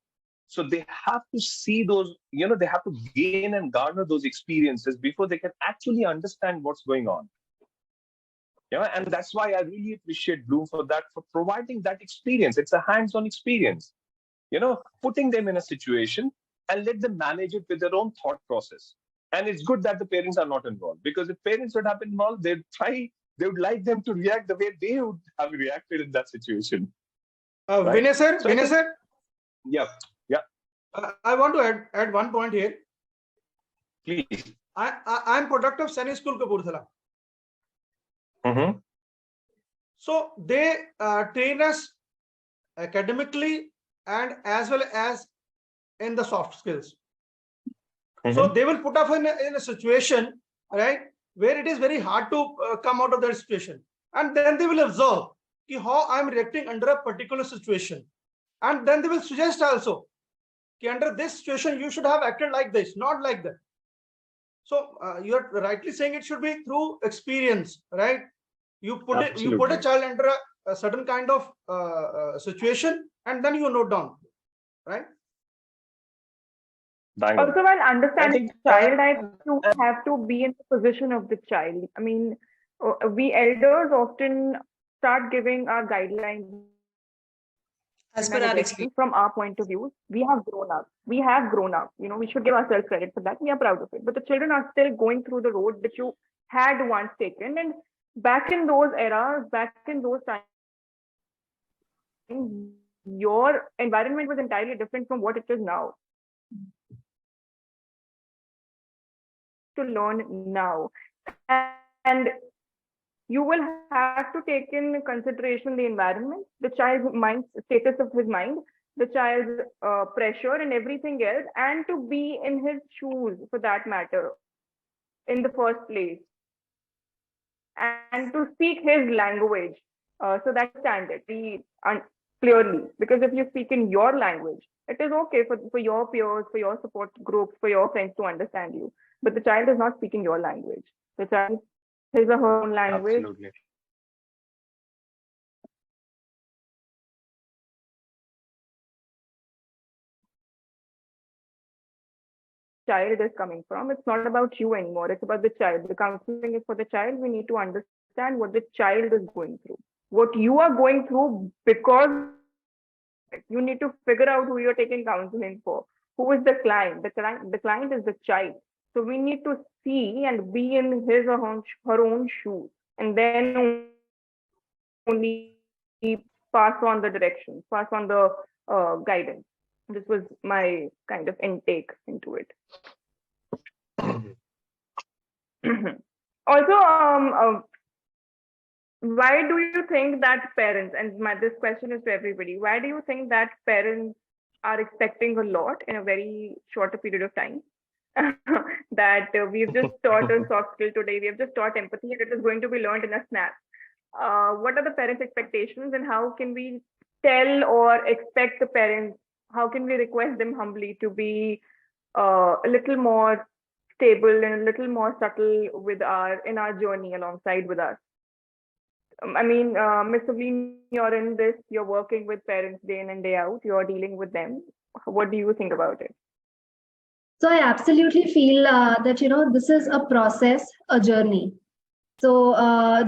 Speaker 4: So they have to see those, they have to gain and garner those experiences before they can actually understand what's going on. And that's why I really appreciate Bloom for that, for providing that experience. It's a hands-on experience, putting them in a situation and let them manage it with their own thought process. And it's good that the parents are not involved, because if parents would have been involved, they would like them to react the way they would have reacted in that situation.
Speaker 2: Right? Vinay sir?
Speaker 4: Yeah.
Speaker 2: I want to add one point here.
Speaker 4: Please.
Speaker 2: I'm product of Sani School Kapurthala. So they train us academically and as well as in the soft skills. So they will put us in a situation, right, where it is very hard to come out of that situation. And then they will observe how I'm reacting under a particular situation. And then they will suggest also, under this situation, you should have acted like this, not like that. So you're rightly saying it should be through experience, right? You put a child under a certain kind of situation, and then you note down, right?
Speaker 1: Also, while understanding the child, you have to be in the position of the child. I mean, we elders often start giving our guidelines
Speaker 3: as per our experience
Speaker 1: from our point of view. We have grown up. We should give ourselves credit for that. We are proud of it. But the children are still going through the road that you had once taken. And back in those eras, back in those times, your environment was entirely different from what it is now. To learn now, and you will have to take in consideration the environment, the child's mind, status of his mind, the child's pressure and everything else, and to be in his shoes for that matter in the first place, and to speak his language so that stand it clearly. Because if you speak in your language, it is okay for your peers, for your support groups, for your friends to understand you. But the child is not speaking your language. The child has her own language.
Speaker 4: Absolutely.
Speaker 1: Child is coming from. It's not about you anymore. It's about the child. The counseling is for the child. We need to understand what the child is going through, what you are going through, because you need to figure out who you're taking counseling for. Who is the client? The client is the child. So we need to see and be in his or her own shoes, and then only pass on the directions, pass on the guidance. This was my kind of intake into it. Also, why do you think that parents, and this question is to everybody, why do you think that parents are expecting a lot in a very shorter period of time? That we've just taught a soft skill today, we have just taught empathy, and it is going to be learned in a snap. What are the parents' expectations, and how can we tell or expect the parents, how can we request them humbly to be a little more stable and a little more subtle with in our journey alongside with us? I mean, Ms. Savleen, you're in this, you're working with parents day in and day out, you're dealing with them. What do you think about it?
Speaker 5: So I absolutely feel that, this is a process, a journey. So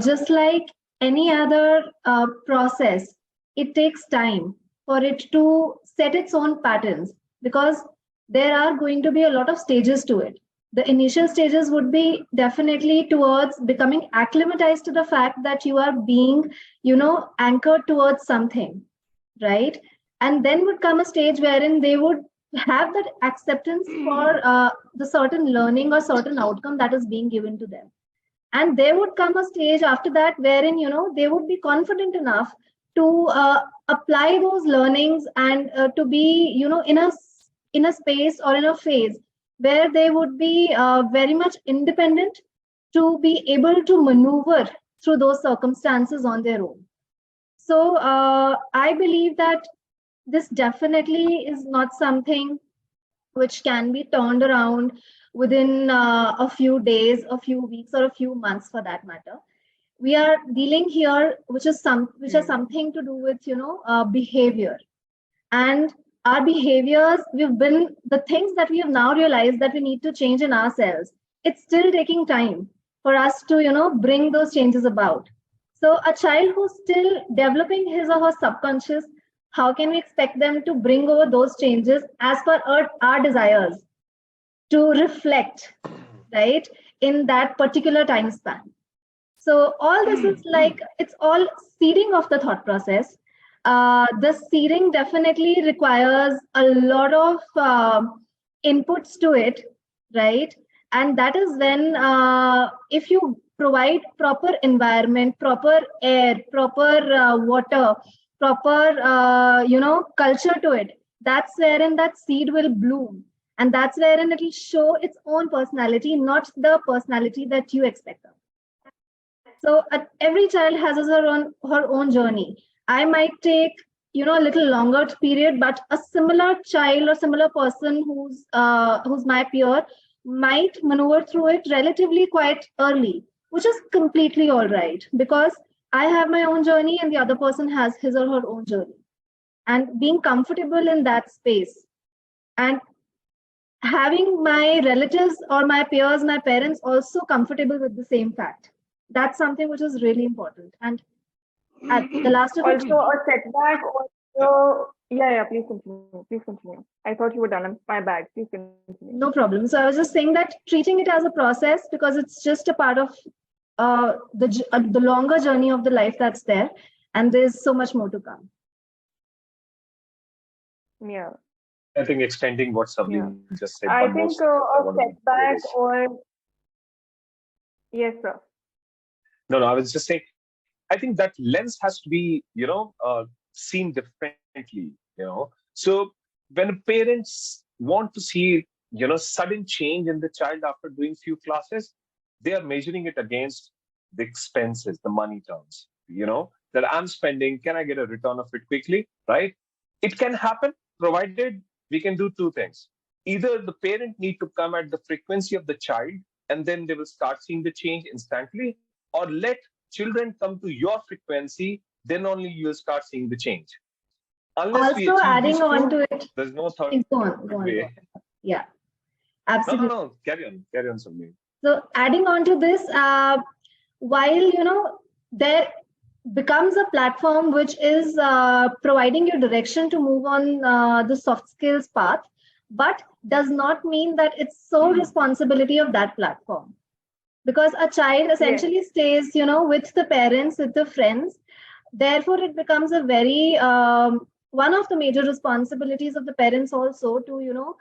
Speaker 5: just like any other process, it takes time for it to set its own patterns, because there are going to be a lot of stages to it. The initial stages would be definitely towards becoming acclimatized to the fact that you are being, anchored towards something, right? And then would come a stage wherein they would have that acceptance for the certain learning or certain outcome that is being given to them. And there would come a stage after that wherein, they would be confident enough to apply those learnings and to be, in a space or in a phase where they would be very much independent to be able to maneuver through those circumstances on their own. So I believe that this definitely is not something which can be turned around within a few days, a few weeks, or a few months for that matter. We are dealing here, which has something to do with, behavior. And our behaviors, the things that we have now realized that we need to change in ourselves, it's still taking time for us to, bring those changes about. So a child who's still developing his or her subconscious, how can we expect them to bring over those changes as per our desires to reflect, right, in that particular time span? So all this is like, it's all seeding of the thought process. The seeding definitely requires a lot of inputs to it, right? And that is when, if you provide proper environment, proper air, proper water, proper, culture to it, that's wherein that seed will bloom. And that's wherein it will show its own personality, not the personality that you expect of. So every child has her own journey. I might take, a little longer period, but a similar child or similar person who's my peer might maneuver through it relatively quite early, which is completely all right, because I have my own journey and the other person has his or her own journey. And being comfortable in that space and having my relatives or my peers, my parents also comfortable with the same fact. That's something which is really important. And at the last of it,
Speaker 1: also a setback, also, yeah, please continue. I thought you were done. My bad. Please continue.
Speaker 5: No problem. So I was just saying that treating it as a process, because it's just a part of the longer journey of the life that's there, and there's so much more to come.
Speaker 1: Yeah.
Speaker 4: I think extending what Savleen just said.
Speaker 1: I think a setback or... Yes, sir.
Speaker 4: No, I was just saying, I think that lens has to be, seen differently, So when parents want to see, sudden change in the child after doing few classes, they are measuring it against the expenses, the money terms, that I'm spending, can I get a return of it quickly, right? It can happen, provided we can do two things. Either the parent need to come at the frequency of the child, and then they will start seeing the change instantly, or let children come to your frequency, then only you'll start seeing the change. Unless
Speaker 5: also adding on to it,
Speaker 4: there's no third way.
Speaker 5: Yeah, absolutely.
Speaker 4: No, carry on, Savleen.
Speaker 5: So adding on to this, while there becomes a platform which is providing you direction to move on the soft skills path, but does not mean that it's sole responsibility of that platform. Because a child essentially stays, with the parents, with the friends. Therefore, it becomes a very, one of the major responsibilities of the parents also to,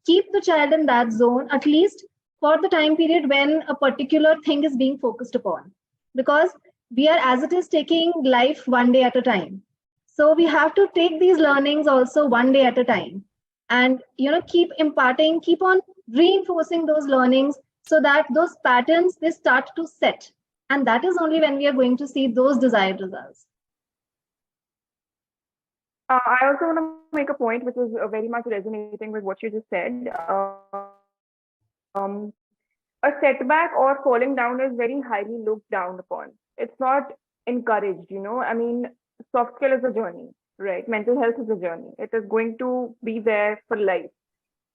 Speaker 5: keep the child in that zone, at least for the time period when a particular thing is being focused upon. Because we are as it is taking life one day at a time. So we have to take these learnings also one day at a time, and keep imparting, keep on reinforcing those learnings, so that those patterns, they start to set, and that is only when we are going to see those desired results.
Speaker 1: I also want to make a point which is very much resonating with what you just said. A setback or falling down is very highly looked down upon. It's not encouraged, I mean, soft skill is a journey, right? Mental health is a journey. It is going to be there for life.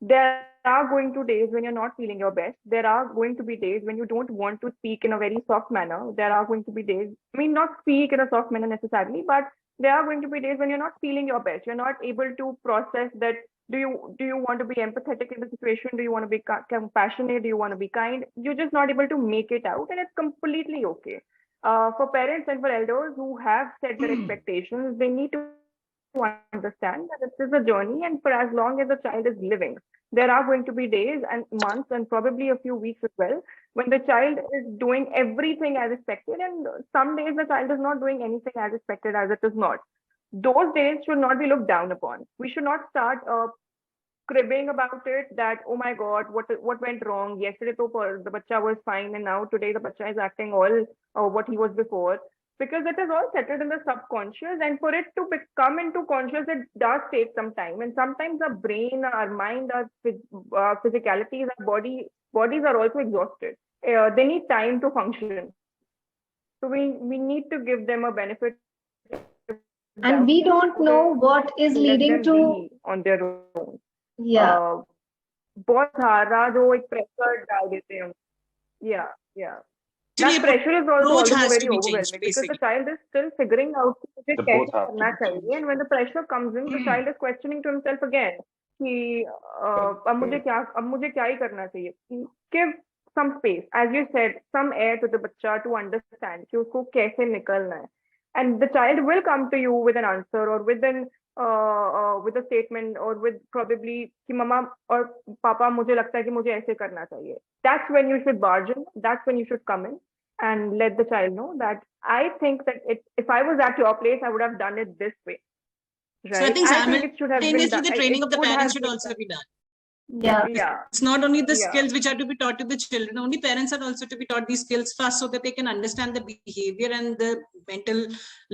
Speaker 1: There are going to days when you're not feeling your best. There are going to be days when you don't want to speak in a very soft manner. There are going to be days, I mean, not speak in a soft manner necessarily, but there are going to be days when you're not feeling your best. You're not able to process that. Do you want to be empathetic in the situation? Do you want to be compassionate? Do you want to be kind? You're just not able to make it out, and it's completely okay. For parents and for elders who have set their expectations, they need to understand that this is a journey, and for as long as the child is living, there are going to be days and months and probably a few weeks as well when the child is doing everything as expected, and some days the child is not doing anything as expected as it is not. Those days should not be looked down upon. We should not start cribbing about it that, oh my god, what went wrong yesterday, the bacha was fine, and now today the bacha is acting all what he was before, because it is all settled in the subconscious, and for it to come into conscious, it does take some time. And sometimes our brain, our mind, our physicalities, our bodies are also exhausted. They need time to function, so we need to give them a benefit,
Speaker 5: and we don't know what is leading to
Speaker 1: on their own.
Speaker 5: Yeah.
Speaker 1: बहुत सारा जो एक pressure डाल देते हैं. Yeah. That pressure is also very overwhelming because the child is still figuring out मुझे कैसे करना चाहिए, and when the pressure comes in, the child is questioning to himself again कि अब मुझे क्या ही करना चाहिए. Give some space, as you said, some air to the bacha to understand कि उसको कैसे निकलना है, and the child will come to you with an answer or with a statement or with probably कि mama or papa मुझे लगता है कि मुझे ऐसे करना चाहिए. That's when you should barge in. That's when you should come in and let the child know that I think that if I was at your place, I would have done it this way. Right?
Speaker 3: So I think
Speaker 1: it should have been done.
Speaker 3: The training of the parents should also be done.
Speaker 5: Yeah.
Speaker 3: It's not only the skills which are to be taught to the children, only parents are also to be taught these skills first so that they can understand the behavior and the mental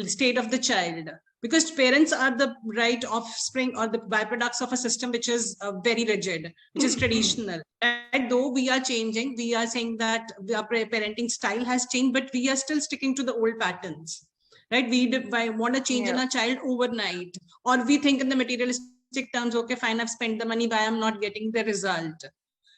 Speaker 3: state of the child. Because parents are the right offspring or the byproducts of a system which is very rigid, which is traditional. And though we are changing, we are saying that our parenting style has changed, but we are still sticking to the old patterns. Right? We want to change in our child overnight, or we think in the materialistic terms, okay, fine, I've spent the money, why I'm not getting the result.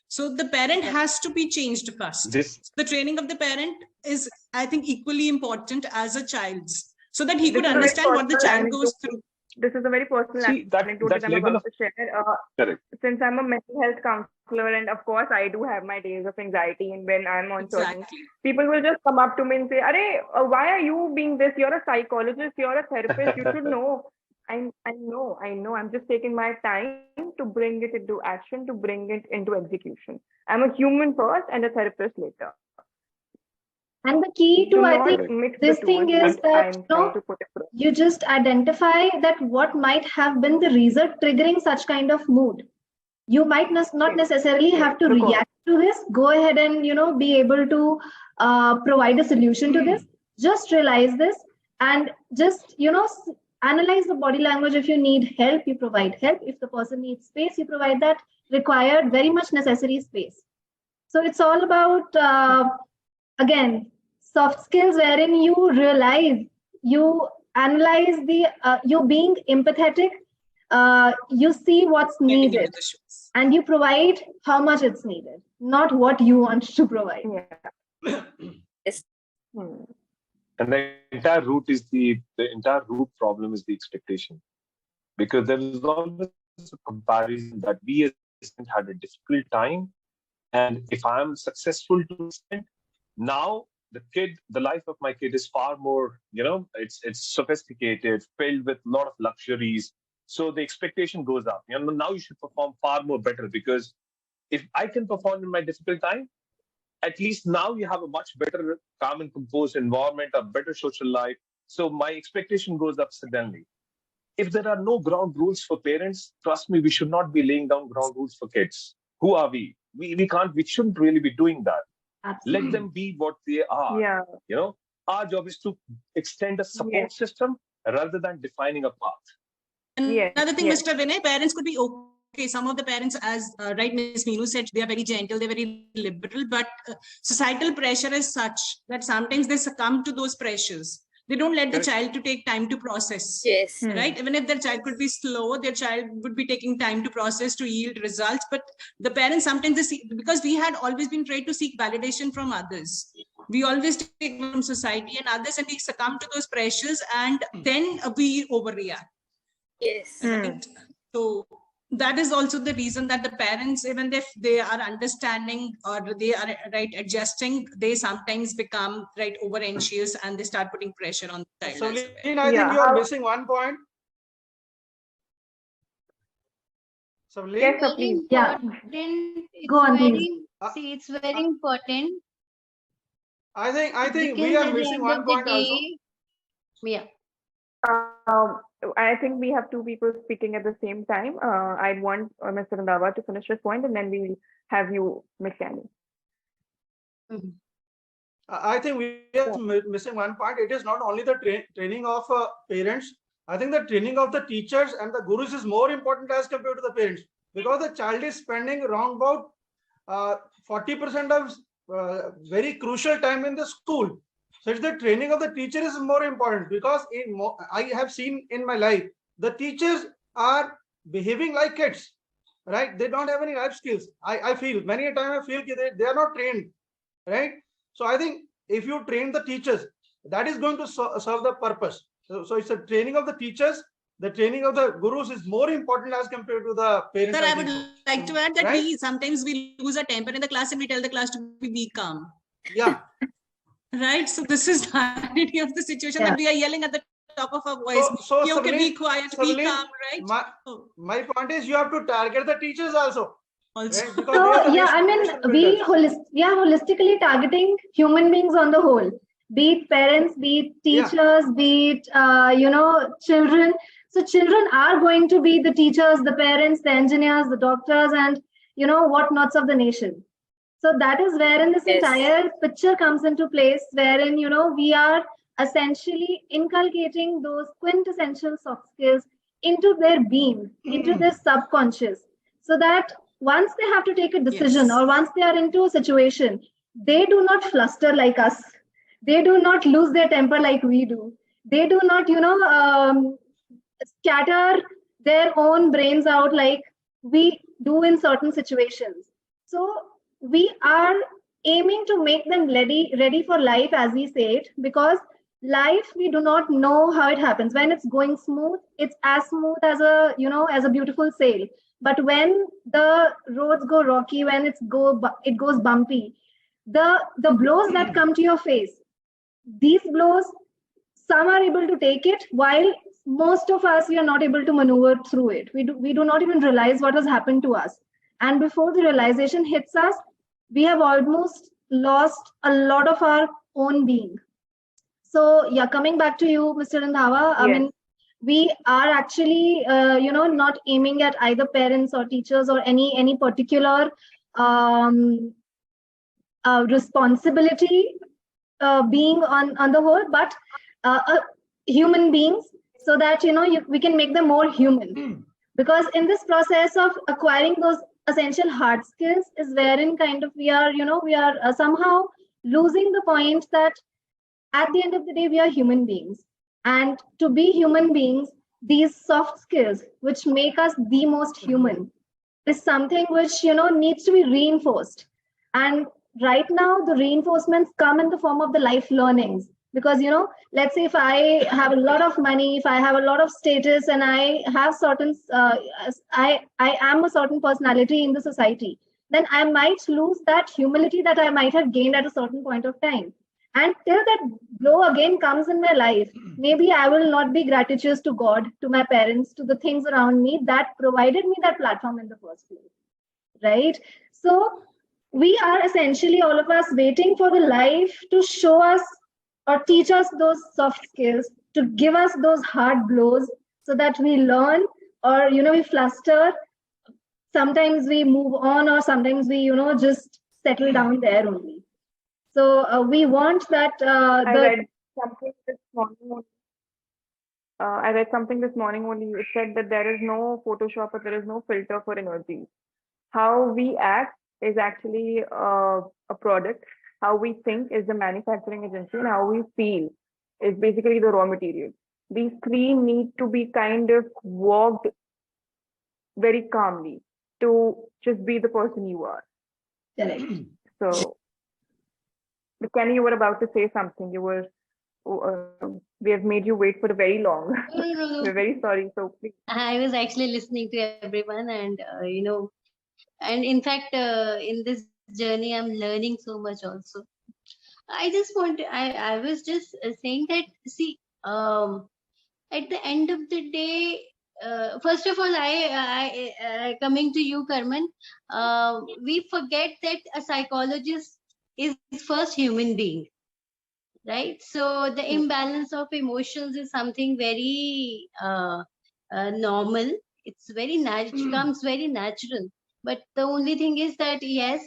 Speaker 3: So the parent has to be changed first. The training of the parent is, I think, equally important as a child's, so that he could understand what the child goes through.
Speaker 1: This is a very personal anecdote that I'm about to share. Since I'm a mental health counselor, and of course I do have my days of anxiety, and when I'm on certain, people will just come up to me and say, "Arey, why are you being this? You're a psychologist, you're a therapist, you should know." I know. I'm just taking my time to bring it into action, to bring it into execution. I'm a human first and a therapist later.
Speaker 5: And the key to, I think, this thing is that you just identify that what might have been the reason triggering such kind of mood. You might not necessarily have to react to this. Go ahead and, be able to provide a solution to this. Just realize this and just, analyze the body language. If you need help, you provide help. If the person needs space, you provide that required, very much necessary space. So it's all about, again, soft skills wherein you realize, you analyze you being empathetic, you see what's needed, and you provide how much it's needed, not what you want to provide.
Speaker 7: Yes.
Speaker 4: And the entire root is the entire root problem is the expectation, because there is always a comparison that we as had a difficult time, and if I am successful to an extent, now the life of my kid is far more, it's sophisticated, filled with a lot of luxuries. So the expectation goes up. Now you should perform far more better, because if I can perform in my difficult time, at least now you have a much better calm and composed environment, a better social life. So my expectation goes up suddenly. If there are no ground rules for parents, trust me, we should not be laying down ground rules for kids. Who are we? We shouldn't really be doing that. Let them be what they are.
Speaker 1: Yeah.
Speaker 4: You know, our job is to extend a support
Speaker 1: Yes.
Speaker 4: system rather than defining a path.
Speaker 1: Yes.
Speaker 3: Another thing,
Speaker 1: Yes.
Speaker 3: Mr. Vinay, parents could be okay. Some of the parents, as right Ms. Meenu said, they are very gentle, they're very liberal, but societal pressure is such that sometimes they succumb to those pressures. They don't let the child to take time to process.
Speaker 7: Yes.
Speaker 3: Right? Even if their child could be slow, their child would be taking time to process, to yield results. But the parents sometimes, they see, because we had always been trained to seek validation from others. We always take from society and others, and we succumb to those pressures, and then we overreact.
Speaker 7: Yes.
Speaker 3: Right? So that is also the reason that the parents, even if they are understanding or they are right adjusting, they sometimes become right over anxious and they start putting pressure on the child.
Speaker 2: So,
Speaker 3: as
Speaker 2: Lean,
Speaker 3: well.
Speaker 2: I think you are
Speaker 1: how-
Speaker 2: missing one point. So, Lean,
Speaker 1: Yes, sir, please.
Speaker 5: Yeah.
Speaker 6: It's
Speaker 5: Go on,
Speaker 6: very,
Speaker 5: please.
Speaker 6: see, it's very important.
Speaker 2: I think we
Speaker 6: Because
Speaker 2: are
Speaker 6: at the
Speaker 2: missing
Speaker 6: end
Speaker 2: one
Speaker 6: of the
Speaker 2: point also.
Speaker 6: day, yeah.
Speaker 1: I think we have two people speaking at the same time. I'd want Mr. Randhawa to finish his point, and then we'll have you, Ms. Candy.
Speaker 2: I think we are missing one point. It is not only the training of parents. I think the training of the teachers and the gurus is more important as compared to the parents, because the child is spending around about 40% of very crucial time in the school. So it's the training of the teacher is more important, because I have seen in my life, the teachers are behaving like kids, right? They don't have any life skills. I feel many a time I feel they are not trained, right? So I think if you train the teachers, that is going to serve the purpose. So it's a training of the teachers. The training of the gurus is more important as compared to the parents.
Speaker 3: Sir, I would like to add that
Speaker 2: right?
Speaker 3: we sometimes we lose our temper in the class and we tell the class to be calm.
Speaker 2: Yeah.
Speaker 3: Right. So this is the reality of the situation, that we are yelling at the top of our voice.
Speaker 2: So
Speaker 3: Okay, be quiet, be calm, right?
Speaker 2: My point is, you have to target the teachers also.
Speaker 3: Also.
Speaker 2: Right? Because
Speaker 5: So
Speaker 2: they
Speaker 5: yeah,
Speaker 2: are
Speaker 5: I mean, we holistically targeting human beings on the whole, be it parents, be it teachers, be it children. So children are going to be the teachers, the parents, the engineers, the doctors, and whatnots of the nation. So that is wherein this entire picture comes into place, wherein we are essentially inculcating those quintessential soft skills into their being, into their subconscious, so that once they have to take a decision or once they are into a situation, they do not fluster like us. They do not lose their temper like we do. They do not, scatter their own brains out like we do in certain situations. So we are aiming to make them ready for life, as we say it, because life, we do not know how it happens. When it's going smooth, it's as smooth as a beautiful sail. But when the roads go rocky, when it goes bumpy, the blows that come to your face, these blows, some are able to take it, while most of us, we are not able to maneuver through it. We do not even realize what has happened to us. And before the realization hits us, we have almost lost a lot of our own being. So yeah, coming back to you, Mr. Randhawa, I mean, we are actually, not aiming at either parents or teachers or any particular responsibility being on the whole, but human beings, so that we can make them more human. Because in this process of acquiring those essential hard skills is wherein kind of we are somehow losing the point that at the end of the day, we are human beings. And to be human beings, these soft skills, which make us the most human, is something which, needs to be reinforced. And right now, the reinforcements come in the form of the life learnings. Because, let's say if I have a lot of money, if I have a lot of status, and I have certain, I am a certain personality in the society, then I might lose that humility that I might have gained at a certain point of time. And till that blow again comes in my life, maybe I will not be gratuitous to God, to my parents, to the things around me that provided me that platform in the first place, right? So we are essentially, all of us, waiting for the life to show us or teach us those soft skills, to give us those hard blows so that we learn, or, we fluster. Sometimes we move on, or sometimes we, just settle down there only. So we want that
Speaker 1: I read something this morning. I read something this morning only. It said that there is no Photoshop or there is no filter for energy. How we act is actually a product. How we think is the manufacturing agency, and how we feel is basically the raw material. These three need to be kind of walked very calmly to just be the person you are.
Speaker 5: correct.
Speaker 1: So, Kenny, you were about to say something. You were. We have made you wait for very long.
Speaker 6: No.
Speaker 1: We're very sorry. So please.
Speaker 6: I was actually listening to everyone, and and in fact, in this journey, I'm learning so much also. I just want. I was just saying that. See, at the end of the day, first of all, I coming to you, Carmen. We forget that a psychologist is first human being, right? So the imbalance of emotions is something very normal. It's very natural, comes very natural. But the only thing is that, yes,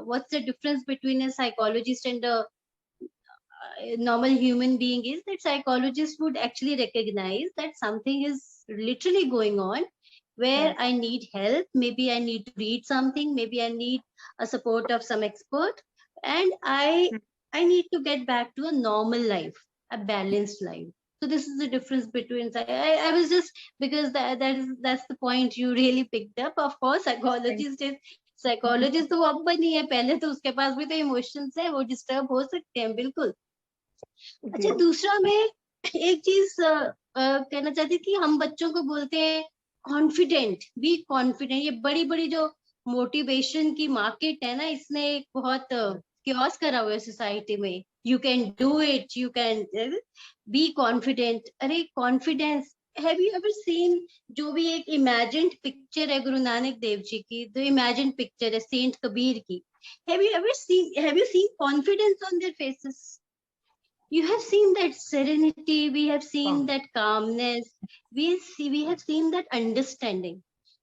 Speaker 6: what's the difference between a psychologist and a normal human being is that psychologists would actually recognize that something is literally going on where
Speaker 1: Yes.
Speaker 6: I need help. Maybe I need to read something. Maybe I need a support of some expert, and I need to get back to a normal life, a balanced life. So this is the difference between. I was just, because that's the point you really picked up. Of course, psychologist तो वो अब बनी है, पहले तो उसके पास भी तो इमोशंस है, वो डिस्टर्ब हो सकते हैं बिल्कुल. अच्छा, दूसरा मैं एक चीज कहना चाहती कि हम बच्चों को बोलते हैं कॉन्फिडेंट, बी कॉन्फिडेंट. ये बड़ी बड़ी जो मोटिवेशन की मार्केट है ना, इसने एक बहुत क्योस करा हुआ है सोसाइटी में. You can do it, you can be confident. अरे confidence, have you ever seen, जो भी एक इमेजिन्ड पिक्चर है गुरु नानक देव जी की, जो इमेजिन्ड पिक्चर है सेंट कबीर की, have you seen confidence on their faces? You have seen that serenity, we have seen that calmness, we have seen that understanding.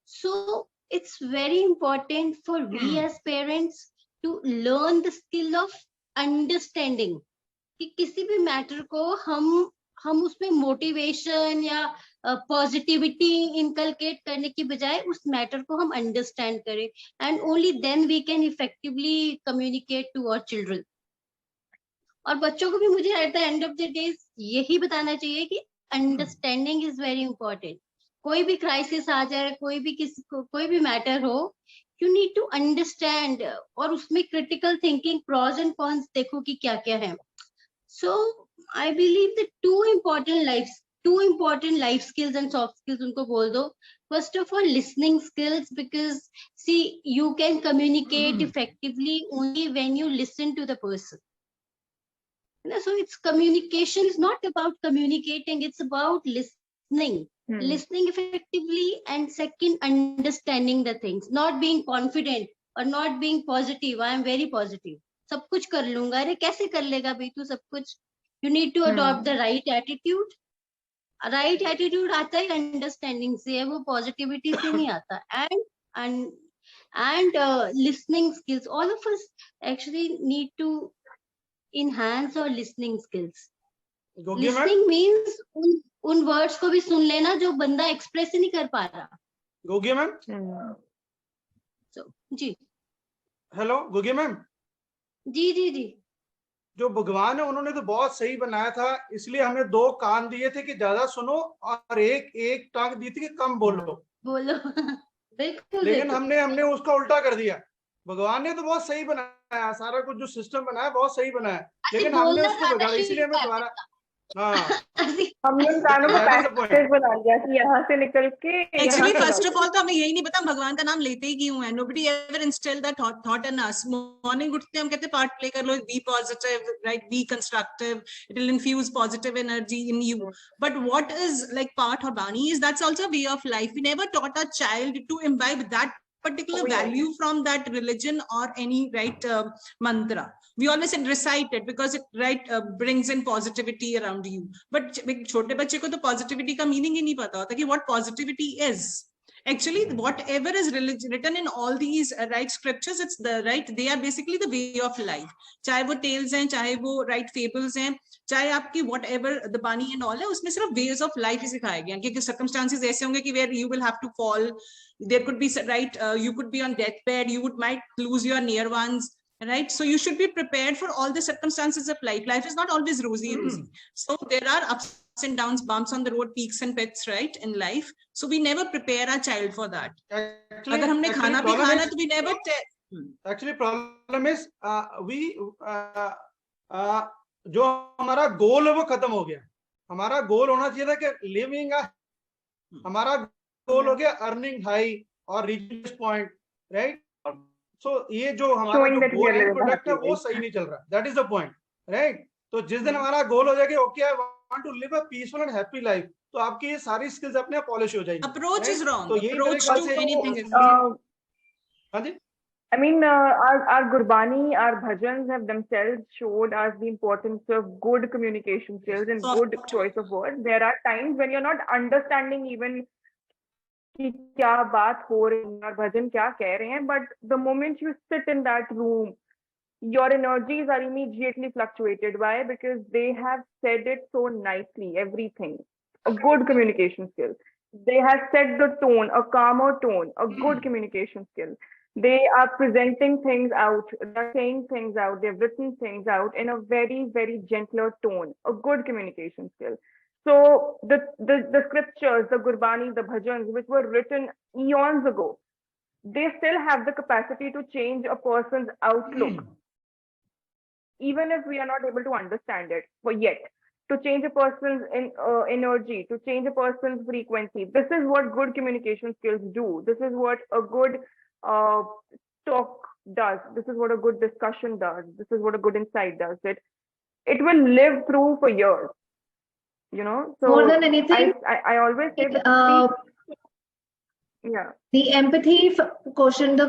Speaker 6: So it's very important for we as parents to learn the skill of understanding. कि किसी भी matter को हम उसमें motivation या positivity inculcate करने की बजाय उस मैटर को हम अंडरस्टैंड करें, and only then we can effectively communicate to our children. और बच्चों को भी मुझे at the end of the day यही बताना चाहिए कि अंडरस्टैंडिंग इज वेरी इंपॉर्टेंट. कोई भी क्राइसिस आ जाए, कोई भी मैटर हो, यू नीड टू अंडरस्टैंड, और उसमें critical thinking, pros and cons देखो कि क्या क्या है. So I believe the two important life skills and soft skills उनको बोल दो. First of all, listening skills, because see, you can communicate effectively only when you listen to the person. So it's communication is not about communicating, it's about listening. Listening effectively, and second, understanding the things, not being confident or not being positive. I am very positive, सब कुछ कर लूंगा. अरे कैसे कर लेगा भाई तू सब कुछ? You need to adopt the right attitude. Right attitude आता है अंडरस्टैंडिंग से है, वो पॉजिटिविटी से नहीं आता. And listening skills, all of us actually need to enhance our listening skills. Listening means उन वर्ड्स को भी सुन लेना जो बंदा एक्सप्रेस ही नहीं कर पा रहा.
Speaker 2: गोगी मैम,
Speaker 6: जी
Speaker 2: हेलो गोगी मैम.
Speaker 6: जी जी जी.
Speaker 2: जो भगवान है उन्होंने तो बहुत सही बनाया था, इसलिए हमें 2 कान दिए थे कि ज्यादा सुनो, और एक टांग दी थी कि कम बोलो.
Speaker 6: बिल्कुल.
Speaker 2: लेकिन हमने उसका उल्टा कर दिया. भगवान ने तो बहुत सही बनाया, सारा कुछ जो सिस्टम बनाया बहुत सही बनाया, लेकिन हमने उसको बिगाड़ा. इसलिए हमें दोबारा
Speaker 1: हमने उन कानों को पैसेज बना लिया कि यहाँ से निकल के.
Speaker 3: Actually, first of all, तो हमें यही नहीं पता भगवान का नाम लेते ही क्यों है. Nobody ever instilled that thought in us. Morning उठते हम कहते part play कर लो, be positive, right? Be constructive. It will infuse positive energy in you. But what is like part or Bani is that's also a way of life. We never taught our child to imbibe that particular value from that religion or any mantra. We always said recite it because it brings in positivity around you. But छोटे बच्चे को तो positivity का meaning ही नहीं पता होता कि what positivity is. Actually, whatever is written in all these scriptures, it's they are basically the way of life. चाहे वो tales हैं, चाहे वो fables हैं, चाहे आपकी whatever the Bani and all है, उसमें सिर्फ ways of life ही सिखाए गए हैं कि circumstances ऐसे होंगे कि where you will have to fall, there could be you could be on deathbed, you might lose your near ones, right? So you should be prepared for all the circumstances of life. Life is not always rosy. So there are ups and downs, bumps on the road, peaks and pits, right, in life. So we never prepare our child for that. Agar humne khana bhi khana to we never
Speaker 2: actually problem is we जो हमारा गोल है वो खत्म हो गया. हमारा गोल होना चाहिए था कि लिविंग हमारा गोल हो गया अर्निंग हाई और रीचिंग दिस पॉइंट, राइट? सो ये जो हमारा जो गोल है प्रोडक्ट है वो सही नहीं चल रहा. That is the point, right? तो जिस दिन हमारा गोल हो जाएगा okay I want to live a peaceful and happy life, तो आपकी ये सारी स्किल्स अपने आप पॉलिश हो जाएंगी.
Speaker 3: Approach is wrong.
Speaker 2: तो ये
Speaker 3: अप्रोच टू एनीथिंग इज
Speaker 2: हाँ जी.
Speaker 1: I mean, our Gurbani, our bhajans have themselves showed us the importance of good communication skills and good choice of words. There are times when you're not understanding even कि क्या बात हो रही है और भजन क्या कह रहे हैं, but the moment you sit in that room, your energies are immediately fluctuated. Why? Because they have said it so nicely, everything. A good communication skill. They have set the tone, a calmer tone, a good communication skill. They are presenting things out, they're saying things out, they've written things out in a very, very gentler tone, a good communication skill. So the scriptures, the Gurbani, the bhajans, which were written eons ago, they still have the capacity to change a person's outlook. Even if we are not able to understand it yet, to change a person's energy, to change a person's frequency. This is what good communication skills do. This is what a good talk does. This is what a good discussion does. This is what a good insight does. It will live through for years, you know. So
Speaker 5: more than anything,
Speaker 1: I always say
Speaker 5: the empathy quotient,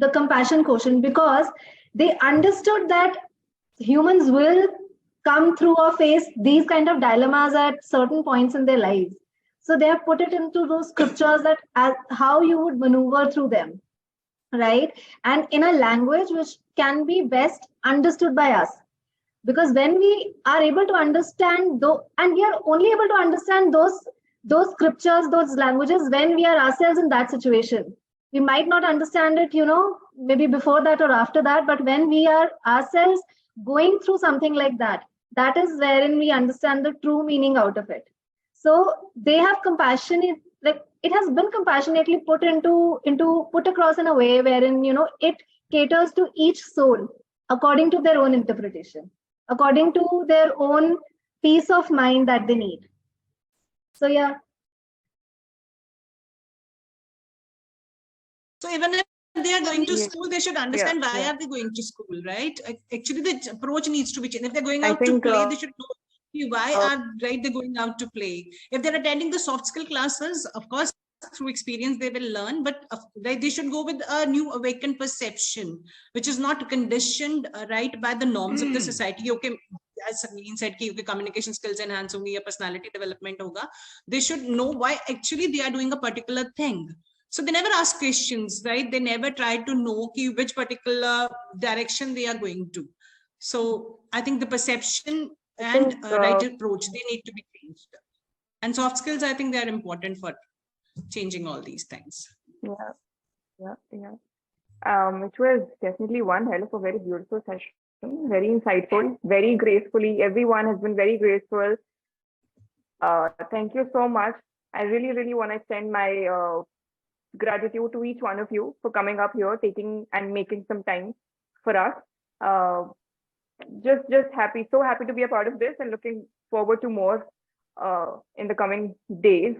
Speaker 5: the compassion quotient, because they understood that humans will come through or face these kind of dilemmas at certain points in their lives. So they have put it into those scriptures that as how you would maneuver through them, right? And in a language which can be best understood by us. Because when we are able to understand those, and we are only able to understand those scriptures, those languages, when we are ourselves in that situation. We might not understand it, you know, maybe before that or after that, but when we are ourselves going through something like that, that is wherein we understand the true meaning out of it. So they have compassionate, like it has been compassionately put across in a way wherein, you know, it caters to each soul according to their own interpretation, according to their own peace of mind that they need. So yeah.
Speaker 3: So even if they are going to school, they should understand why are they going to school, right? Actually, the approach needs to be changed. If they're going out to play, they should know why are they going out to play. If they're attending the soft skill classes, of course, through experience they will learn, but they should go with a new awakened perception, which is not conditioned by the norms of the society. Okay, as Sameem said, okay, communication skills enhance hongi, personality development hoga. They should know why actually they are doing a particular thing. So they never ask questions, right? They never try to know which particular direction they are going to. So I think the perception and right approach, they need to be changed. And soft skills, I think they are important for changing all these things.
Speaker 1: Yeah. It was definitely one hell of a very beautiful session, very insightful, very gracefully. Everyone has been very graceful. Thank you so much. I really, really want to extend my gratitude to each one of you for coming up here, taking and making some time for us. Just happy, so happy to be a part of this and looking forward to more in the coming days.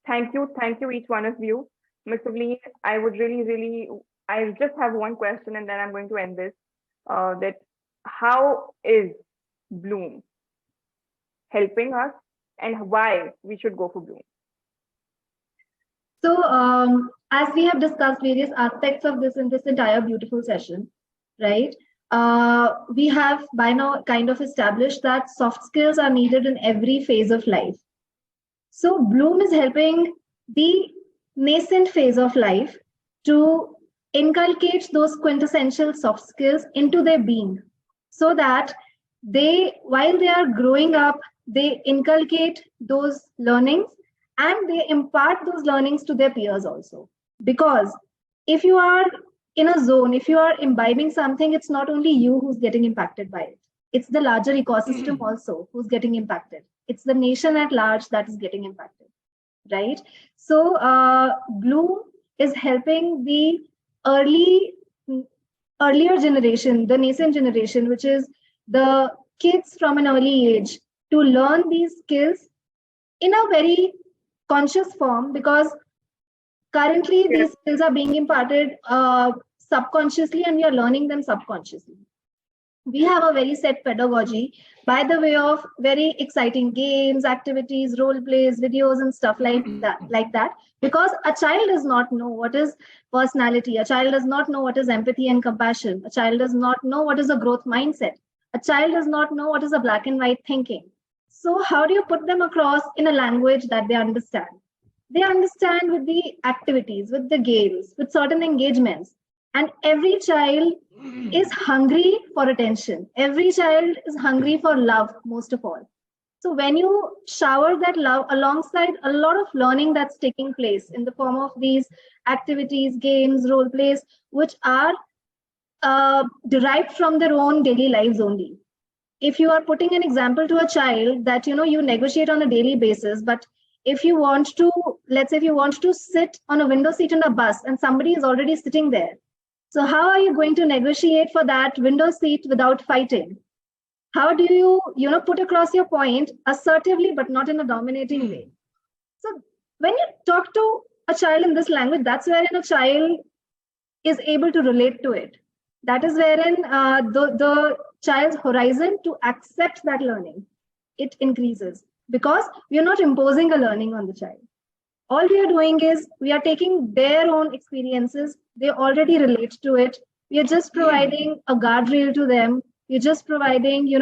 Speaker 1: Thank you, each one of you. Ms. Lee, I would really, I just have one question and then I'm going to end this. That how is Bloom helping us and why we should go for Bloom?
Speaker 5: So as we have discussed various aspects of this in this entire beautiful session, right? We have by now kind of established that soft skills are needed in every phase of life. So Bloom is helping the nascent phase of life to inculcate those quintessential soft skills into their being, so that they, while they are growing up, they inculcate those learnings and they impart those learnings to their peers also. Because if you are in a zone, if you are imbibing something, it's not only you who's getting impacted by it. It's the larger ecosystem also who's getting impacted. It's the nation at large that is getting impacted, right? So Bloom is helping the earlier generation, the nascent generation, which is the kids from an early age, to learn these skills in a very conscious form, because currently these skills are being imparted subconsciously and we are learning them subconsciously. We have a very set pedagogy by the way of very exciting games, activities, role plays, videos, and stuff like that. Because a child does not know what is personality. A child does not know what is empathy and compassion. A child does not know what is a growth mindset. A child does not know what is a black and white thinking. So how do you put them across in a language that they understand? They understand with the activities, with the games, with certain engagements. And every child is hungry for attention. Every child is hungry for love, most of all. So when you shower that love alongside a lot of learning that's taking place in the form of these activities, games, role plays, which are derived from their own daily lives only. If you are putting an example to a child that, you negotiate on a daily basis, but if you want to, let's say if you want to sit on a window seat in a bus and somebody is already sitting there, so how are you going to negotiate for that window seat without fighting? How do you, put across your point assertively, but not in a dominating way? So when you talk to a child in this language, that's wherein a child is able to relate to it. That is wherein the child's horizon to accept that learning, it increases, because we are not imposing a learning on the child. All we are doing is we are taking their own experiences. They already relate to it. We are just providing a guardrail to them. We're just providing,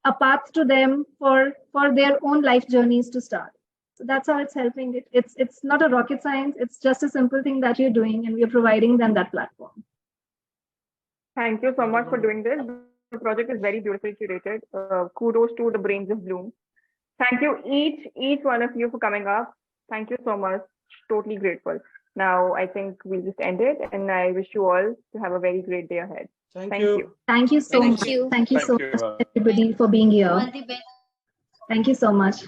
Speaker 5: a path to them for their own life journeys to start. So that's how it's helping it. It's not a rocket science. It's just a simple thing that you're doing, and we are providing them that platform.
Speaker 1: Thank you so much for doing this. The project is very beautifully curated. Kudos to the brains of Bloom. Thank you each one of you for coming up. Thank you so much. Totally grateful. Now I think we'll just end it, and I wish you all to have a very great day ahead.
Speaker 2: Thank you.
Speaker 5: Thank you so much. Thank you so much, everybody, for being here.
Speaker 6: All the best.
Speaker 5: Thank you so much.